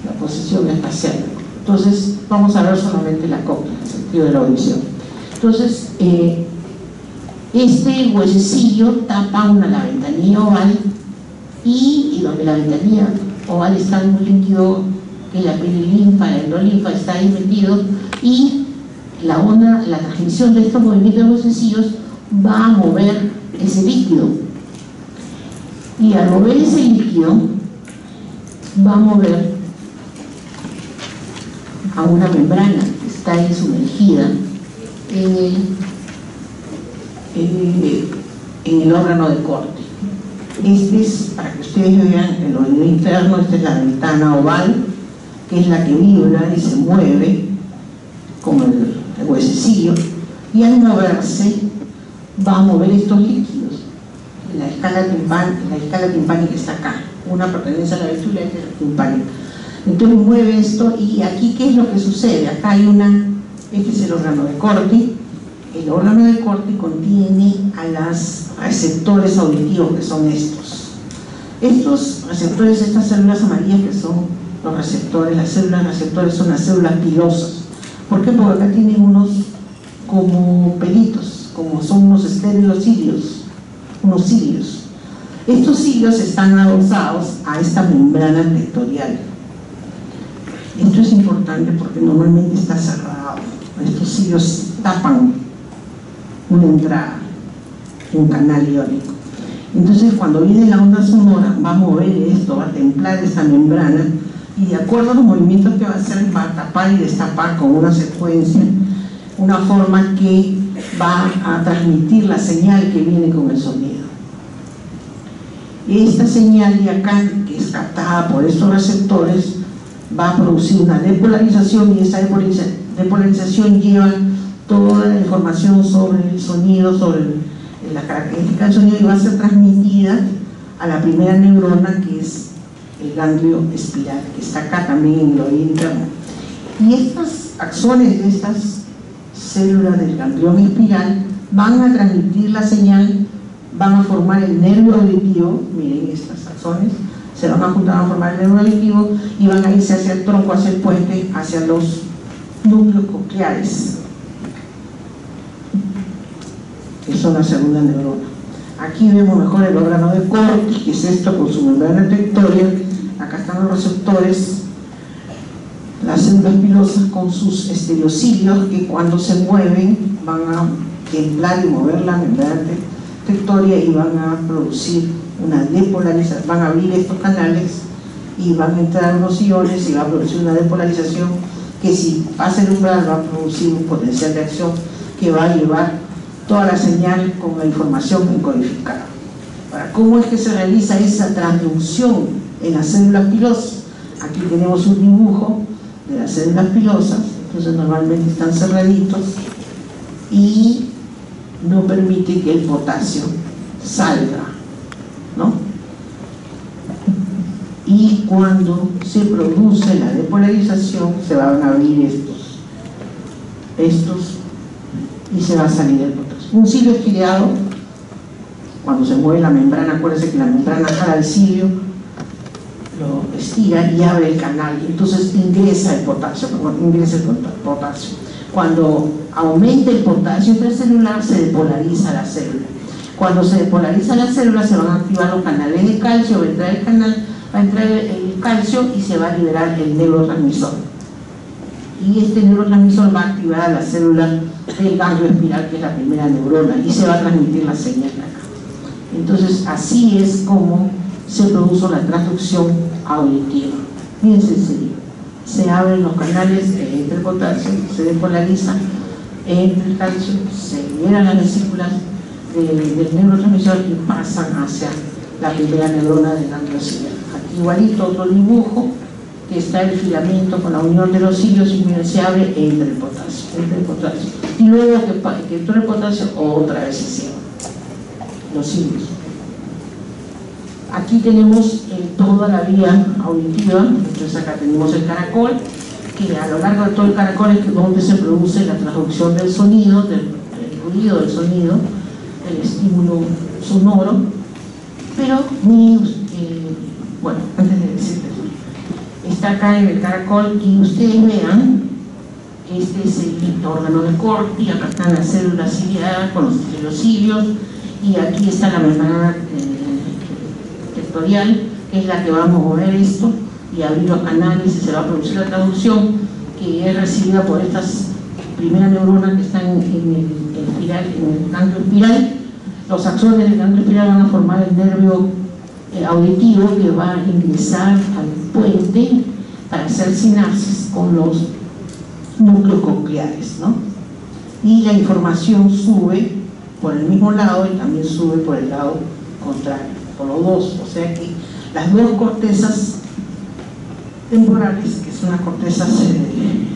la posición espacial. Entonces vamos a ver solamente la cóclea, en el sentido de la audición. Entonces este huesecillo tapa la ventanilla oval, y donde la ventanilla oval está en un líquido que la perilinfa, la endolinfa está ahí metido, y la transmisión de estos movimientos de huesecillos va a mover ese líquido, y al mover ese líquido va a mover a una membrana que está ahí sumergida en el órgano de corte. Este es, para que ustedes vean, el oído interno. Esta es la ventana oval, que es la que vibra y se mueve con el huesecillo, y al moverse va a mover estos líquidos. La escala timpánica está acá, una pertenece a la ventrícula y la timpánica. Entonces mueve esto, y aquí ¿qué es lo que sucede? Acá hay este es el órgano de corte. El órgano de corte contiene a los receptores auditivos, que son estos. Estos receptores, estas células amarillas que son los receptores, las células receptores son las células pilosas. ¿Por qué? Porque acá tienen unos como pelitos, como son unos estereocilios, unos cilios. Estos cilios están adosados a esta membrana tectorial. Esto es importante porque normalmente está cerrado. Estos cilios tapan una entrada, un canal iónico. Entonces cuando viene la onda sonora va a mover esto, va a templar esta membrana, y de acuerdo a los movimientos que va a hacer, va a tapar y destapar con una secuencia, una forma que va a transmitir la señal que viene con el sonido. Esta señal de acá, que es captada por estos receptores, va a producir una depolarización, y esa depolarización lleva toda la información sobre el sonido, sobre la característica del sonido, y va a ser transmitida a la primera neurona, que es el ganglio espiral, que está acá también en el oído interno. Y estas axones de estas células del ganglión espiral van a transmitir la señal, van a formar el nervio auditivo. Miren, estas axones se van a juntar a formar el nervio auditivo, y van a irse hacia el tronco, hacia el puente, hacia los núcleos cocleares, que son la segunda neurona. Aquí vemos mejor el órgano de corte, que es esto con su membrana tectorial. Acá están los receptores, las células pilosas con sus estereocilios, que cuando se mueven van a templar y mover la membrana tectoria, y van a producir una depolarización, van a abrir estos canales y van a entrar unos iones, y va a producir una depolarización que, si pasa el umbral, va a producir un potencial de acción que va a llevar toda la señal con la información encodificada. Ahora, ¿cómo es que se realiza esa transducción en las células pilosas? Aquí tenemos un dibujo de las células pilosas. Entonces normalmente están cerraditos y no permite que el potasio salga, ¿no? y cuando se produce la depolarización se van a abrir estos y se va a salir el potasio. Un cilio esqueleado, cuando se mueve la membrana, acuérdense que la membrana jala el cilio, lo estira y abre el canal, entonces ingresa el potasio. Cuando aumenta el potasio intracelular se depolariza la célula. Cuando se depolariza la célula se van a activar los canales de calcio, va a entrar el calcio y se va a liberar el neurotransmisor. Y este neurotransmisor va a activar a la célula del ganglio espiral, que es la primera neurona, y se va a transmitir la señal acá. Entonces así es como se produce la transducción auditiva. Bien sencillo. Se abren los canales entre el potasio, se despolariza, entra el calcio, se liberan las vesículas del neurotransmisor y pasan hacia la primera neurona del ganglio ciliar. Aquí igualito otro dibujo, que está el filamento con la unión de los cilios y se abre entre el potasio. Y luego que entra el potasio, otra vez se cierra los cilios. Aquí tenemos toda la vía auditiva. Entonces acá tenemos el caracol, que a lo largo de todo el caracol es donde se produce la transducción del sonido, del ruido del sonido, el estímulo sonoro. Pero bueno, antes de decirles, está acá en el caracol y ustedes vean que este es el órgano de Corti, acá están las células ciliadas con los cilios, y aquí está la membrana vectorial, que es la que va a mover esto y abrir los canales, y se va a producir la traducción, que es recibida por estas primeras neuronas que están en el ganglio espiral. Los axones del ganglio espiral van a formar el nervio auditivo, que va a ingresar al puente para hacer sinapsis con los núcleos cocleares, ¿no? Y la información sube por el mismo lado y también sube por el lado contrario, por los dos. O sea que las dos cortezas temporales, que son las cortezas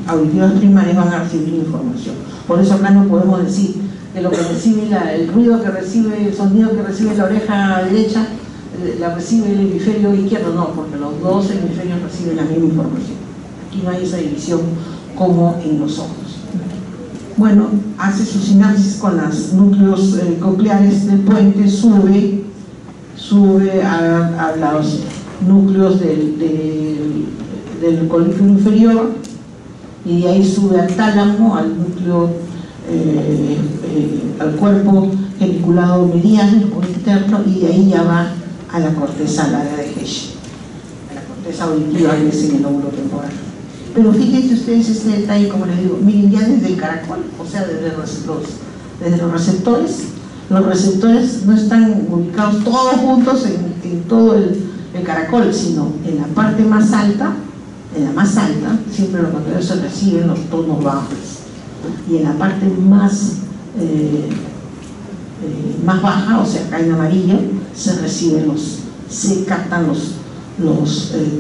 auditivas primarias, van a recibir información. Por eso acá no podemos decir que lo que recibe el ruido que recibe, el sonido que recibe la oreja derecha la recibe el hemisferio izquierdo, no, porque los dos hemisferios reciben la misma información. Aquí no hay esa división como en los ojos. Bueno, hace su sinapsis con los núcleos cocleares del puente, sube a los núcleos del colículo inferior, y de ahí sube al tálamo, al núcleo, al cuerpo geniculado mediano o interno, y de ahí ya va a la corteza, al área de Hesch, a la corteza auditiva, que es en el lóbulo temporal. Pero fíjense ustedes este detalle, como les digo, miren, ya desde el caracol, o sea, desde los receptores no están ubicados todos juntos en todo el caracol, sino en la parte más alta, siempre los contrarios se reciben los tonos bajos, y en la parte más baja, o sea, acá en amarillo, se captan los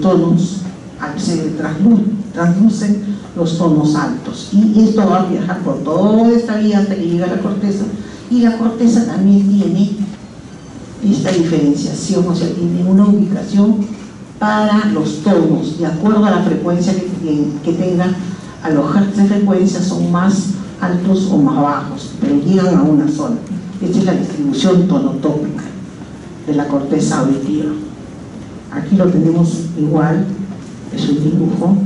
tonos, se translucen los tonos altos, y esto va a viajar por toda esta vía hasta que llega a la corteza, y la corteza también tiene esta diferenciación, o sea, tiene una ubicación para los tonos, de acuerdo a la frecuencia que tengan. A los hertz de frecuencia son más altos o más bajos, pero llegan a una sola. Esta es la distribución tonotópica de la corteza auditiva. Aquí lo tenemos igual, es un dibujo.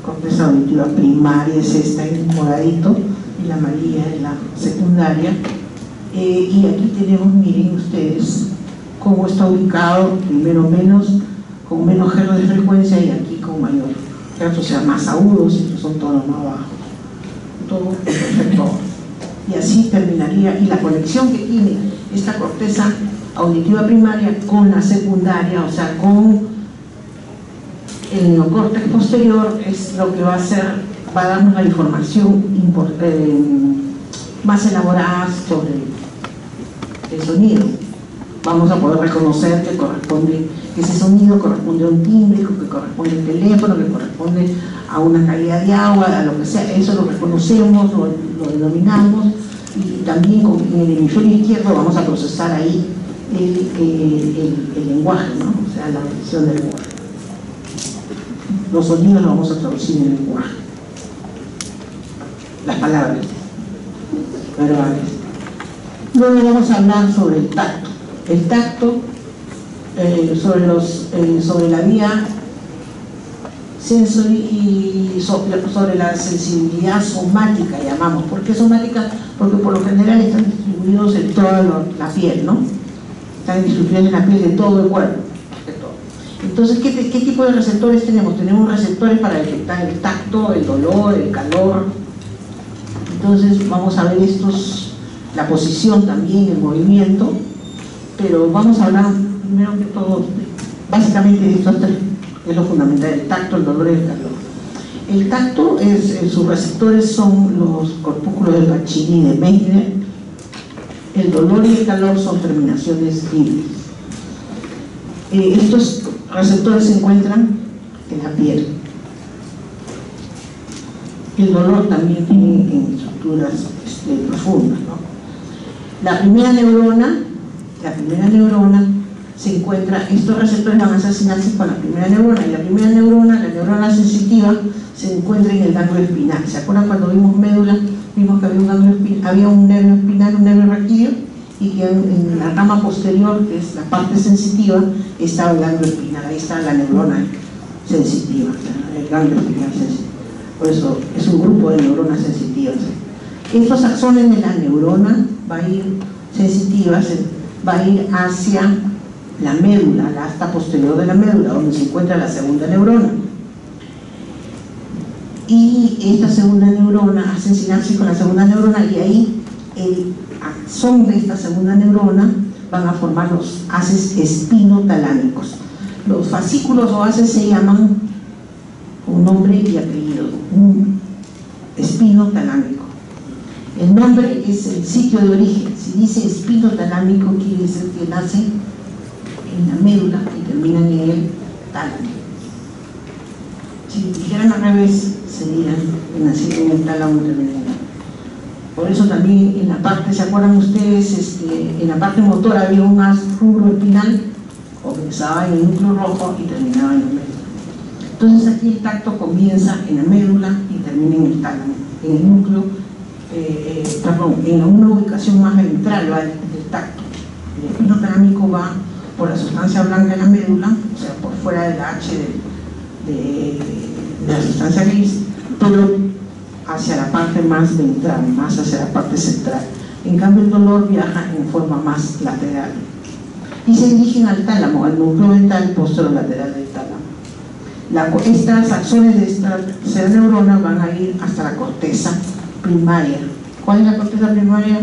Corteza auditiva primaria es esta en moradito, y la amarilla es la secundaria. Y aquí tenemos, miren ustedes, cómo está ubicado, primero con menos hertz de frecuencia, y aquí con mayor hertz, o sea, más agudos, y estos son tonos más bajos. Todo perfecto. Y así terminaría, y la conexión que tiene esta corteza auditiva primaria con la secundaria, o sea, con el neocórtex posterior, es lo que va a darnos la información más elaborada sobre el sonido. Vamos a poder reconocer que ese sonido corresponde a un timbre, que corresponde al teléfono, que corresponde a una calidad de agua, a lo que sea. Eso lo reconocemos, lo denominamos, y también en el hemisferio izquierdo vamos a procesar ahí el lenguaje, ¿no? O sea, la decisión del lenguaje. los sonidos los vamos a traducir en el lenguaje, las palabras verbales. Luego vamos a hablar sobre el tacto. El tacto, sobre la vía sensory y sobre la sensibilidad somática, llamamos. ¿Por qué somática? Porque por lo general están distribuidos en toda la piel, ¿no? Están distribuidos en la piel de todo el cuerpo. Entonces, ¿qué tipo de receptores tenemos? Tenemos receptores para detectar el tacto, el dolor, el calor. Entonces vamos a ver la posición también, el movimiento, pero vamos a hablar primero que todo básicamente de estos tres, que es lo fundamental: el tacto, el dolor y el calor. El tacto, sus receptores son los corpúsculos de Pacini y de Meissner. El dolor y el calor son terminaciones libres. Estos receptores se encuentran en la piel. El dolor también tiene en estructuras profundas, ¿no? La primera neurona se encuentra, estos receptores van a hacer sinapsis con la primera neurona, y la primera neurona, la neurona sensitiva, se encuentra en el ganglio espinal. ¿Se acuerdan cuando vimos médula? Vimos que había un nervio espinal, un nervio raquídeo, y que en la rama posterior, que es la parte sensitiva, estaba el ganglio espinal. Ahí está la neurona sensitiva, el ganglio espinal sensitivo. Por eso es un grupo de neuronas sensitivas. Estos axones de la neurona sensitivas va a ir hacia la médula, la asta posterior de la médula, donde se encuentra la segunda neurona. Y esta segunda neurona hace sinapsis con la segunda neurona, y ahí el axón de esta segunda neurona van a formar los haces espinotalámicos. Los fascículos o haces se llaman con nombre y apellido, un espinotalámico. El nombre es el sitio de origen. Si dice espinotalámico, quiere decir que nace en la médula y terminan en el tálamo. Si dijeran al revés, serían nacido en el tálamo y terminan en el tálamo. Por eso también en la parte, ¿se acuerdan ustedes? En la parte motora había un rubro espinal, comenzaba en el núcleo rojo y terminaba en la médula. Entonces aquí el tacto comienza en la médula y termina en el tálamo, en el núcleo, en una ubicación más ventral va el tacto. El espinotalámico va por la sustancia blanca en la médula, o sea, por fuera del H de la sustancia gris, pero hacia la parte más ventral, más hacia la parte central. En cambio el dolor viaja en forma más lateral y se dirigen al tálamo, al núcleo ventral posterolateral del tálamo. Estas axones de esta tercera neurona van a ir hasta la corteza primaria. ¿Cuál es la corteza primaria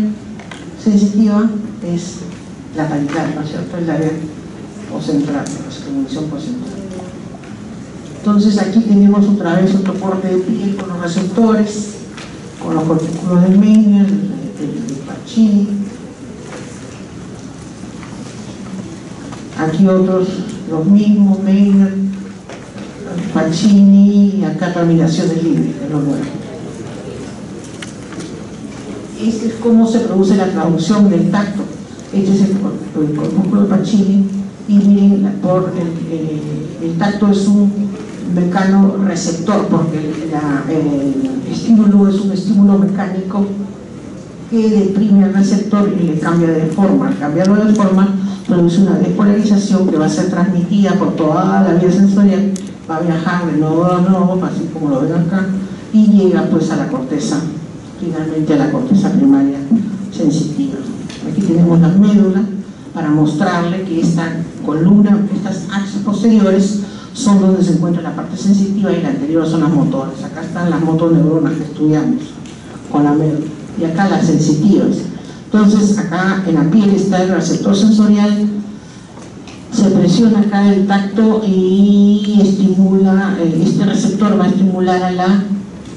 sensitiva? Es la parital, ¿no es cierto? Es la área poscentral, la estimulación poscentral. Entonces aquí tenemos otra vez otro corte de piel con los receptores, con los corpúsculos de Meissner, de Pacini. Aquí otros, los mismos, Meissner, Pacini, y acá terminaciones libres, de lo nuevo. Este es cómo se produce la traducción del tacto. Este es el corpúsculo de Pacini, y miren, el tacto es un mecano receptor, porque el estímulo es un estímulo mecánico que deprime al receptor y le cambia de forma. Al cambiarlo de forma, produce una despolarización que va a ser transmitida por toda la vía sensorial, va a viajar de nodo a nodo, así como lo ven acá, y llega pues a la corteza, finalmente a la corteza primaria sensitiva. Aquí tenemos la médula para mostrarle que esta columna, estas axis posteriores son donde se encuentra la parte sensitiva y la anterior son las motoras. Acá están las motoneuronas que estudiamos con la médula, y acá las sensitivas. Entonces acá en la piel está el receptor sensorial, se presiona acá el tacto y estimula, este receptor va a estimular a la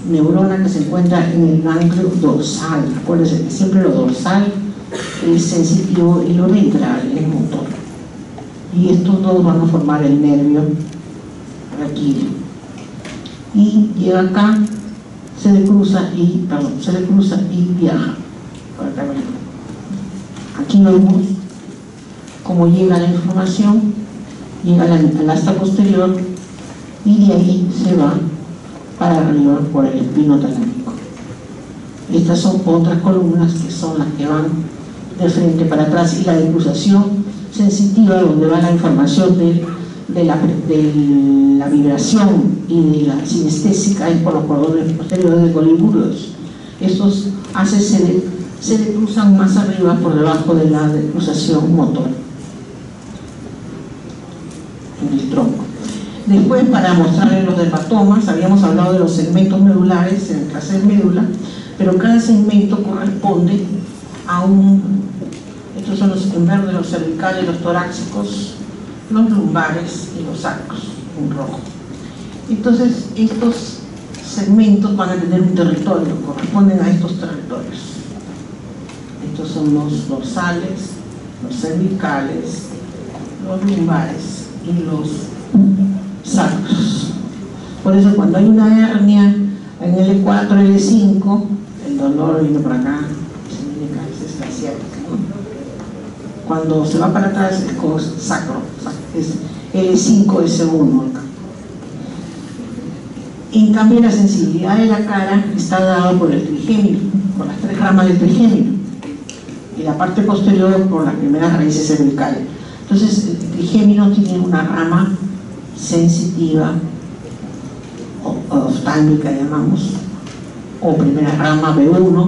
neurona que se encuentra en el ganglio dorsal. Acuérdense que siempre lo dorsal es sensitivo y lo ventral es motor, y estos dos van a formar el nervio raquídeo, y llega acá, se le cruza y viaja. Aquí vemos cómo llega la información, llega al asta posterior y de ahí se va para arriba por el espino talámico. Estas son otras columnas que son las que van de frente para atrás, y la decruzación sensitiva, donde va la información de la vibración y de la sinestésica, es por los cordones posteriores de Colli-Burgos. Estos se decruzan más arriba por debajo de la decruzación motor en el tronco. Después, para mostrarles los dermatomas, habíamos hablado de los segmentos medulares en el tercer médula, pero cada segmento corresponde a estos son en verde los cervicales, los torácicos, los lumbares y los sacros en rojo. Entonces, estos segmentos van a tener un territorio, corresponden a estos territorios. Estos son los dorsales, los cervicales, los lumbares y los sacros. Por eso, cuando hay una hernia en L4, L5, el dolor viene por acá, es la ciática, ¿no? Cuando se va para atrás es sacro, es L5, S1 acá. En cambio, la sensibilidad de la cara está dada por el trigémino, por las 3 ramas del trigémino, y la parte posterior por las primeras raíces cervicales. Entonces, el trigémino tiene una rama sensitiva, oftálmica llamamos, o primera rama B1,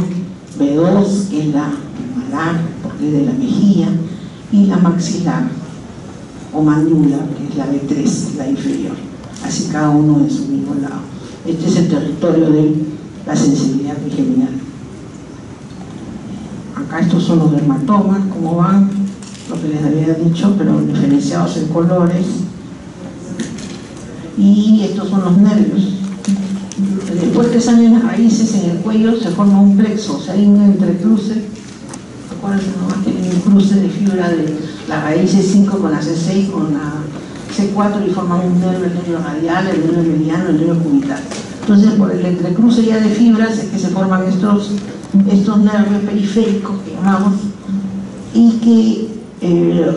B2, que es la malar, porque es de la mejilla, y la maxilar, o mandíbula, que es la B3, la inferior. Así cada uno de su mismo lado. Este es el territorio de la sensibilidad trigeminal. Acá estos son los dermatomas, cómo van, lo que les había dicho, pero diferenciados en colores. Y estos son los nervios. Después que salen las raíces en el cuello, se forma un plexo, o sea, hay un entrecruce. Acuérdense nomás que hay un cruce de fibra de la raíz C5 con la C6 con la C4 y forman un nervio, el nervio radial, el nervio mediano, el nervio cubital. Entonces, por el entrecruce ya de fibras es que se forman estos nervios periféricos que llamamos, y que el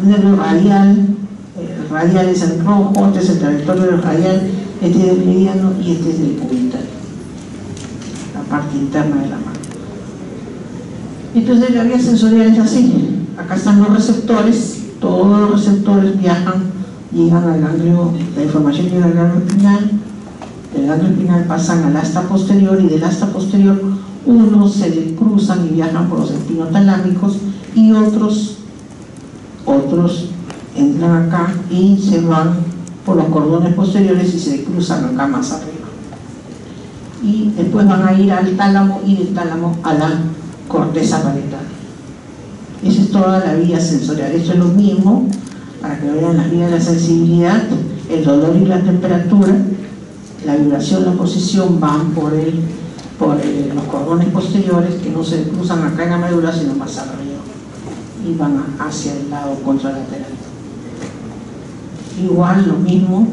nervio radial, radial es el rojo, este es el territorio radial, este es el mediano y este es el cubital, la parte interna de la mano. Entonces, la vía sensorial es así. Acá están los receptores, todos los receptores llegan al ganglio, la información llega al ganglio espinal, del ganglio espinal pasan al asta posterior, y del asta posterior unos se cruzan y viajan por los espinotalámicos, y otros entran acá y se van por los cordones posteriores y se cruzan acá más arriba. Y después van a ir al tálamo, y del tálamo a la corteza parietal. Esa es toda la vía sensorial. Esto es lo mismo para que vean las vías de la sensibilidad, el dolor y la temperatura, la vibración, la posición van por los cordones posteriores, que no se cruzan acá en la médula sino más arriba, y van hacia el lado contralateral. Igual lo mismo.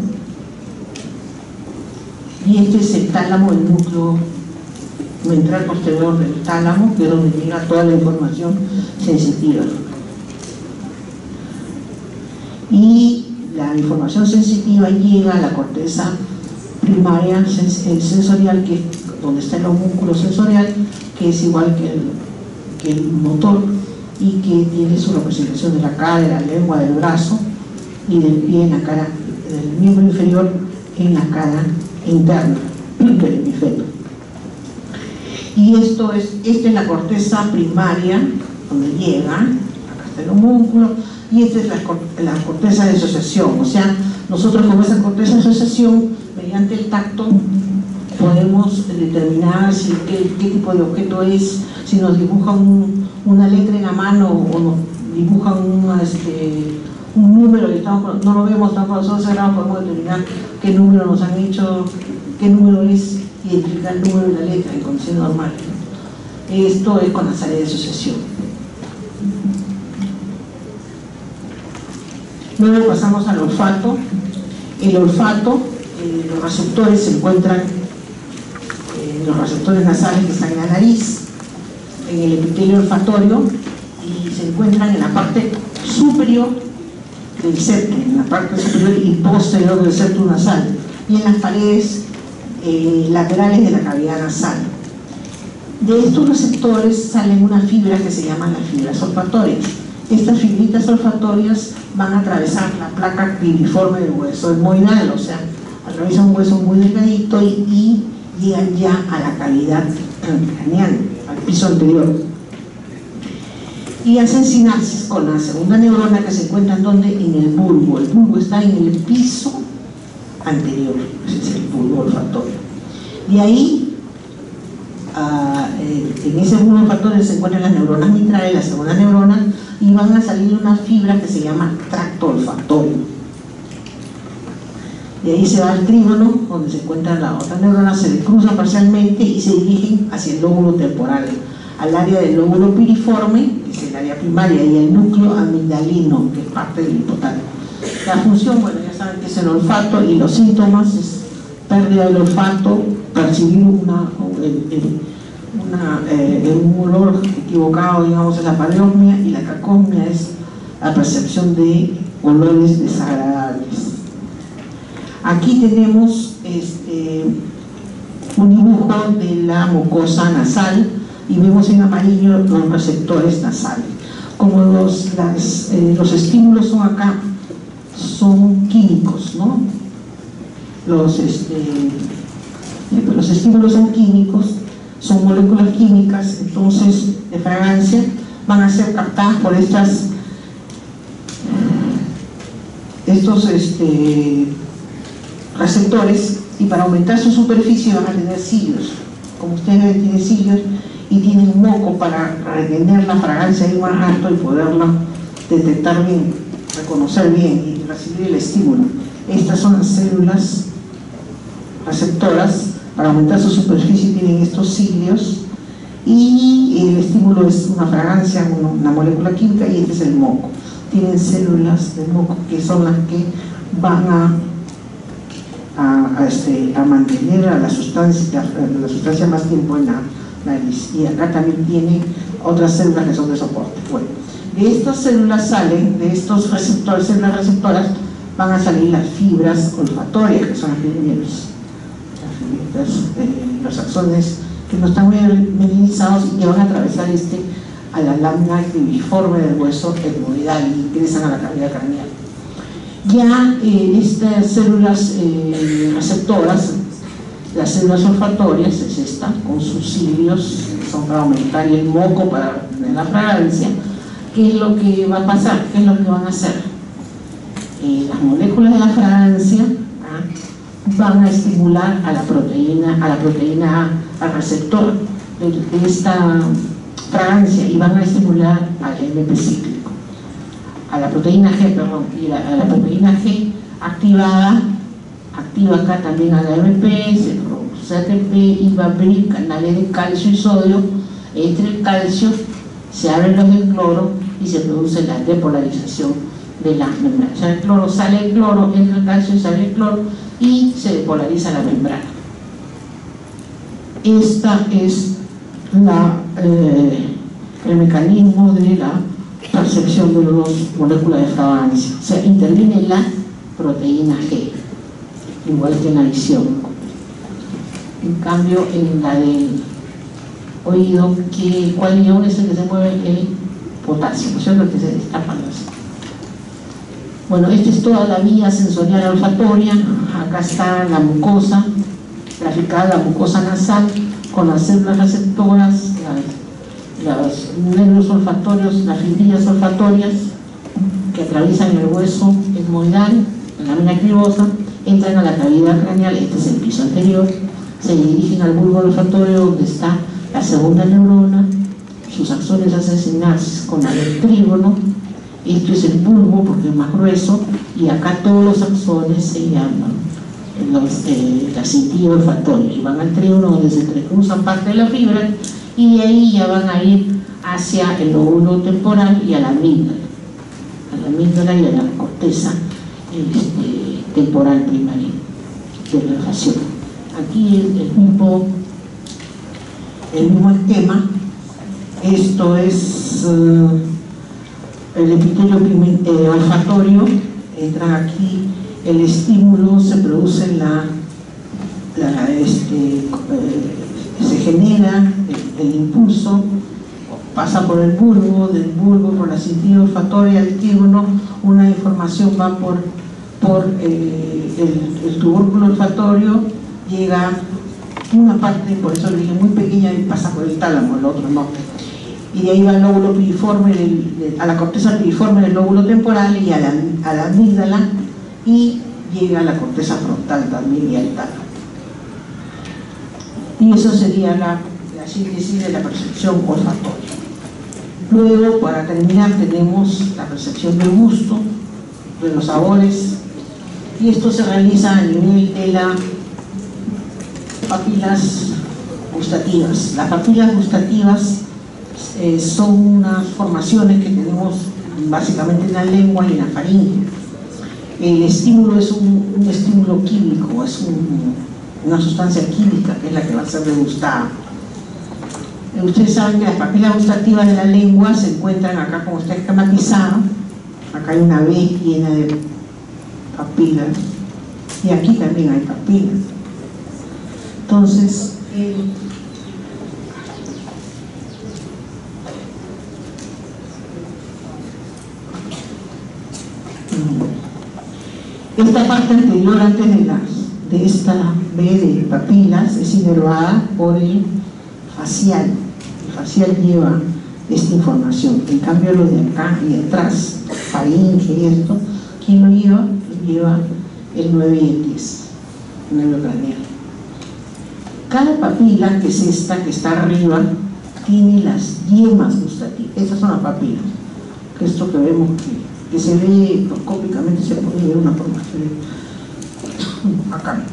Y este es el tálamo, el núcleo ventral posterior del tálamo, que es donde llega toda la información sensitiva. Y la información sensitiva llega a la corteza primaria sensorial, que es donde está el homúnculo sensorial, que es igual que el motor, y que tiene su representación de la cara, de la lengua, del brazo y del pie en la cara, del miembro inferior en la cara interna del hemisferio. Y esta es la corteza primaria, donde llega, acá está el homúnculo, y esta es la corteza de asociación. O sea, nosotros con esa corteza de asociación, mediante el tacto, podemos determinar qué tipo de objeto es, si nos dibujan una letra en la mano o nos dibujan un número, y no lo vemos, estamos con los ojos cerrados, podemos determinar qué número nos han hecho, qué número es, identificar el número de la letra en condiciones normales. Esto es con las áreas de asociación. Luego pasamos al olfato. El olfato, los receptores se encuentran, los receptores nasales que están en la nariz, en el epitelio olfatorio, y se encuentran en la parte superior del septum, en la parte superior y posterior del septum nasal. y en las paredes laterales de la cavidad nasal. De estos receptores salen unas fibras que se llaman las fibras olfatorias. Estas fibritas olfatorias van a atravesar la placa piriforme del hueso etmoidal, o sea, atraviesan un hueso muy delgadito y llegan ya a la cavidad craneal, al piso anterior. Y hacen sinapsis con la segunda neurona que se encuentra ¿dónde? En el bulbo. El bulbo está en el piso anterior, ese es el bulbo olfatorio. Y ahí, en ese bulbo olfatorio se encuentran las neuronas mitrales, la segunda neurona, y van a salir una fibra que se llama tracto olfatorio. De ahí se va al trígono, donde se encuentra la otra neurona, se le cruzan parcialmente y se dirigen hacia el lóbulo temporal, al área del lóbulo piriforme, que es el área primaria, y el núcleo amigdalino, que es parte del hipotálamo. La función, bueno, ya saben que es el olfato, y los síntomas es pérdida del olfato, percibir un olor equivocado, digamos, es la parosmia, y la cacosmia es la percepción de olores desagradables. Aquí tenemos un dibujo de la mucosa nasal y vemos en amarillo los receptores nasales. Como los estímulos son acá, son químicos, ¿no? Los estímulos son químicos, son moléculas químicas, entonces de fragancia van a ser captadas por estos receptores, y para aumentar su superficie van a tener cilios. Como ustedes ven, tienen cilios y tienen moco para retener la fragancia ahí más alto y poderla detectar bien, reconocer bien y recibir el estímulo. Estas son las células receptoras. Para aumentar su superficie tienen estos cilios, y el estímulo es una fragancia, una molécula química, y este es el moco. Tienen células de moco que son las que van a mantener a la sustancia más tiempo en la nariz. Y acá también tiene otras células que son de soporte. Bueno, de estas células salen, de estos receptores, células receptoras, van a salir las fibras olfatorias, que son las fibras, los axones que no están muy mineralizados y que van a atravesar a la lámina piriforme del hueso etmoidal y ingresan a la cavidad craneal. Ya estas células receptoras, las células olfatorias, es esta, con sus cilios, que son para aumentar, y el moco para tener la fragancia. ¿Qué es lo que va a pasar? ¿Qué es lo que van a hacer? Las moléculas de la fragancia van a estimular a la proteína A, al receptor de esta fragancia, y van a estimular al MP cíclico, a la proteína G, perdón, y a la proteína G activa acá también a la MP, se produce ATP y va a abrir canales de calcio y sodio. Entre el calcio se abren los del cloro y se produce la depolarización de la membrana. O sea, el cloro, sale el cloro, entra el calcio, sale el cloro y se depolariza la membrana. Esta es el mecanismo de la percepción de las moléculas de fragancia. O sea, interviene la proteína G, igual que en la visión. En cambio, en la del oído, ¿cuál ion es el que se mueve? El potasio, ¿no es cierto? Que se destapan los. Bueno, esta es toda la vía sensorial olfatoria. Acá está la mucosa, graficada la mucosa nasal, con las células receptoras, los nervios olfatorios, las fibrillas olfatorias que atraviesan el hueso etmoidal, la lámina cribosa, entran a la cavidad craneal, este es el piso anterior, se dirigen al bulbo olfatorio donde está la segunda neurona, sus axones hacen sinapsis con la del trígono. Esto es el bulbo porque es más grueso, y acá todos los axones se llaman la cintilla olfatoria, y van al trígono donde se entrecruzan parte de la fibra, y de ahí ya van a ir hacia el lóbulo temporal y a la amígdala y a la corteza temporal primaria de relajación. Aquí el mismo esquema. Esto es el epitelio olfatorio. Entra aquí el estímulo, se produce la se genera el impulso, pasa por el bulbo, del bulbo por la cintura olfatoria al tígono, una información va por el tubúrculo olfatorio, llega una parte, por eso le dije muy pequeña, y pasa por el tálamo, el otro no. Y de ahí va al lóbulo piriforme, a la corteza piriforme del lóbulo temporal y a la amígdala, y llega a la corteza frontal también y al tálamo. Y eso sería la síntesis de la percepción olfatoria. Luego, para terminar, tenemos la percepción del gusto, de los sabores, y esto se realiza a nivel de las papilas gustativas. Las papilas gustativas son unas formaciones que tenemos básicamente en la lengua y en la faringe. El estímulo es un estímulo químico, es una sustancia química que es la que va a ser degustada. Ustedes saben que las papilas gustativas de la lengua se encuentran acá, como está esquematizado. Acá hay una B llena de papilas, y aquí también hay papilas. Entonces, esta parte anterior, antes de esta B de papilas, es inervada por el facial. El facial lleva esta información. En cambio, lo de acá y atrás, faringe y esto, ¿quién lo lleva? Lo lleva el 9 y el 10, el nervio craneal. Cada papila, que es esta que está arriba, tiene las yemas gustativas. Estas son las papilas. Esto que vemos que se ve microscópicamente, se puede ver una formación acá.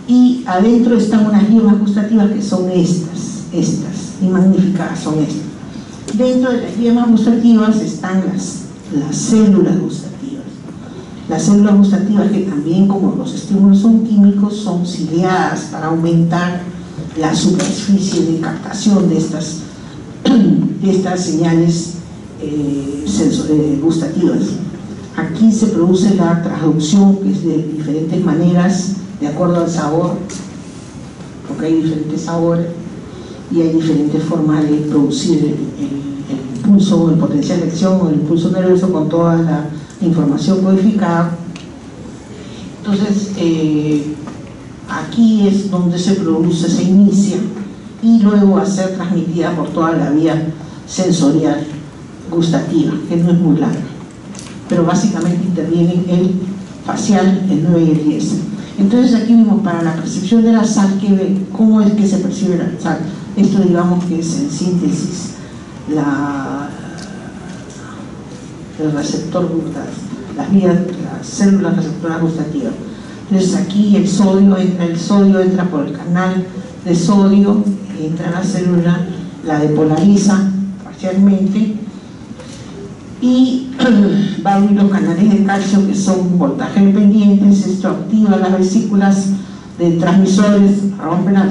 Y adentro están unas yemas gustativas que son estas, y magnificadas son estas. Dentro de las yemas gustativas están las células gustativas. Las células gustativas, que también, como los estímulos son químicos, son ciliadas para aumentar la superficie de captación de estas señales gustativas. Aquí se produce la transducción, que es de diferentes maneras, de acuerdo al sabor, porque hay diferentes sabores y hay diferentes formas de producir el impulso, el potencial de acción o el impulso nervioso con toda la información codificada. Entonces, aquí es donde se produce, se inicia, y luego va a ser transmitida por toda la vía sensorial gustativa, que no es muy larga, pero básicamente intervienen el facial, el 9 y el 10. Entonces aquí vimos, para la percepción de la sal, cómo es que se percibe la sal. Esto, digamos, que es en síntesis el receptor gustativo, las células receptoras gustativas. Entonces aquí el sodio entra por el canal de sodio, entra a la célula, la depolariza parcialmente, y va a abrir los canales de calcio, que son voltaje dependientes. Esto activa las vesículas de transmisores,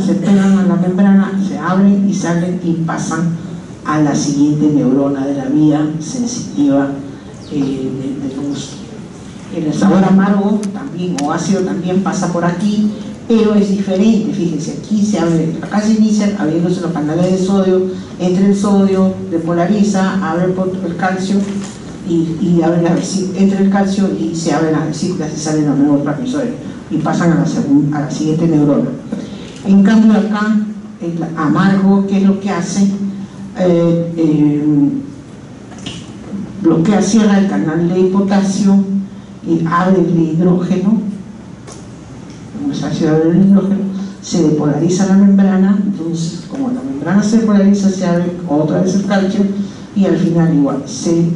se pegan a la membrana, se abren y salen y pasan a la siguiente neurona de la vía sensitiva del gusto. El sabor amargo también, o ácido, también pasa por aquí, pero es diferente. Fíjense, aquí se abre, acá se inicia abriéndose los canales de sodio, entra el sodio, depolariza, abre el calcio y abre entra el calcio y se abren las vesículas y salen los nuevos transmisores y pasan a la siguiente neurona. En cambio acá, el amargo, ¿qué es lo que hace? Bloquea, cierra el canal de potasio y abre el hidrógeno. Se depolariza la membrana. Entonces, como la membrana se depolariza, se abre otra vez el calcio, y al final igual se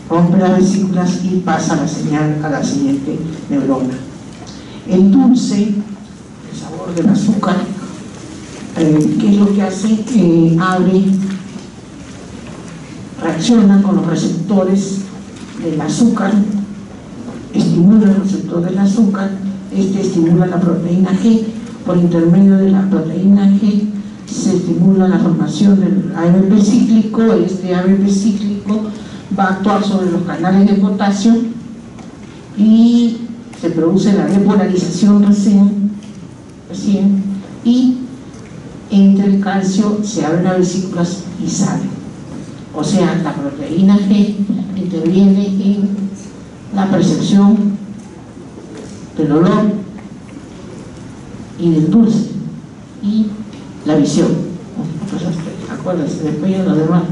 rompe las vesículas y pasa la señal a la siguiente neurona. El dulce, el sabor del azúcar, ¿qué es lo que hace? Reacciona con los receptores del azúcar, estimula el receptor del azúcar. Estimula la proteína G. Por intermedio de la proteína G se estimula la formación del AMP cíclico. Este AMP cíclico va a actuar sobre los canales de potasio y se produce la depolarización recién recién, y entre el calcio se abren las vesículas y sale. O sea, la proteína G interviene en la percepción del olor y del dulce y la visión. Entonces, acuérdense, después ya lo demás.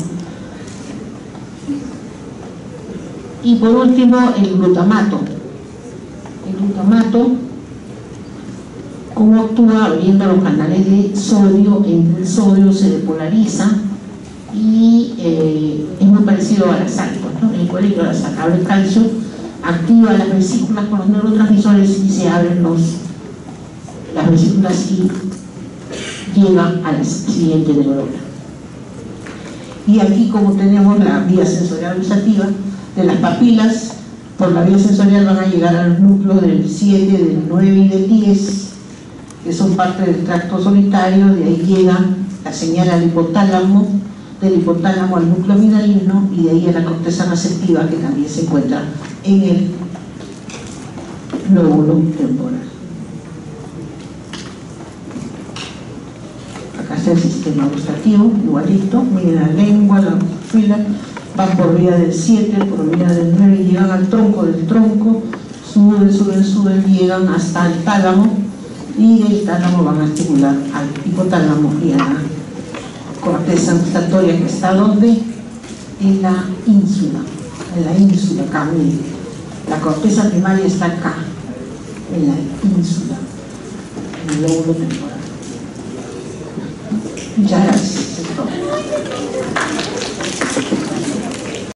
Y por último, el glutamato. El glutamato, cómo actúa abriendo los canales de sodio. El sodio se depolariza y es muy parecido a la sal, ¿no? El igualito a la sal, abre el calcio, activa las vesículas con los neurotransmisores y se abren las vesículas y llega a la siguiente neurona. Y aquí, como tenemos la vía sensorial gustativa de las papilas, por la vía sensorial van a llegar a los núcleos del 7, del 9 y del 10, que son parte del tracto solitario. De ahí llega la señal al hipotálamo, del hipotálamo al núcleo amigalino, y de ahí a la corteza receptiva, que también se encuentra en el lóbulo temporal. Acá está el sistema gustativo, igualito. Miren la lengua, la fila, van por vía del 7, por vía del 9, y llegan al tronco del tronco, suben, llegan hasta el tálamo, y del tálamo van a estimular al hipotálamo y a la corteza gustatoria, que está donde, en la ínsula, acá, miren. La corteza primaria está acá, en la ínsula, en el lóbulo temporal. Muchas gracias.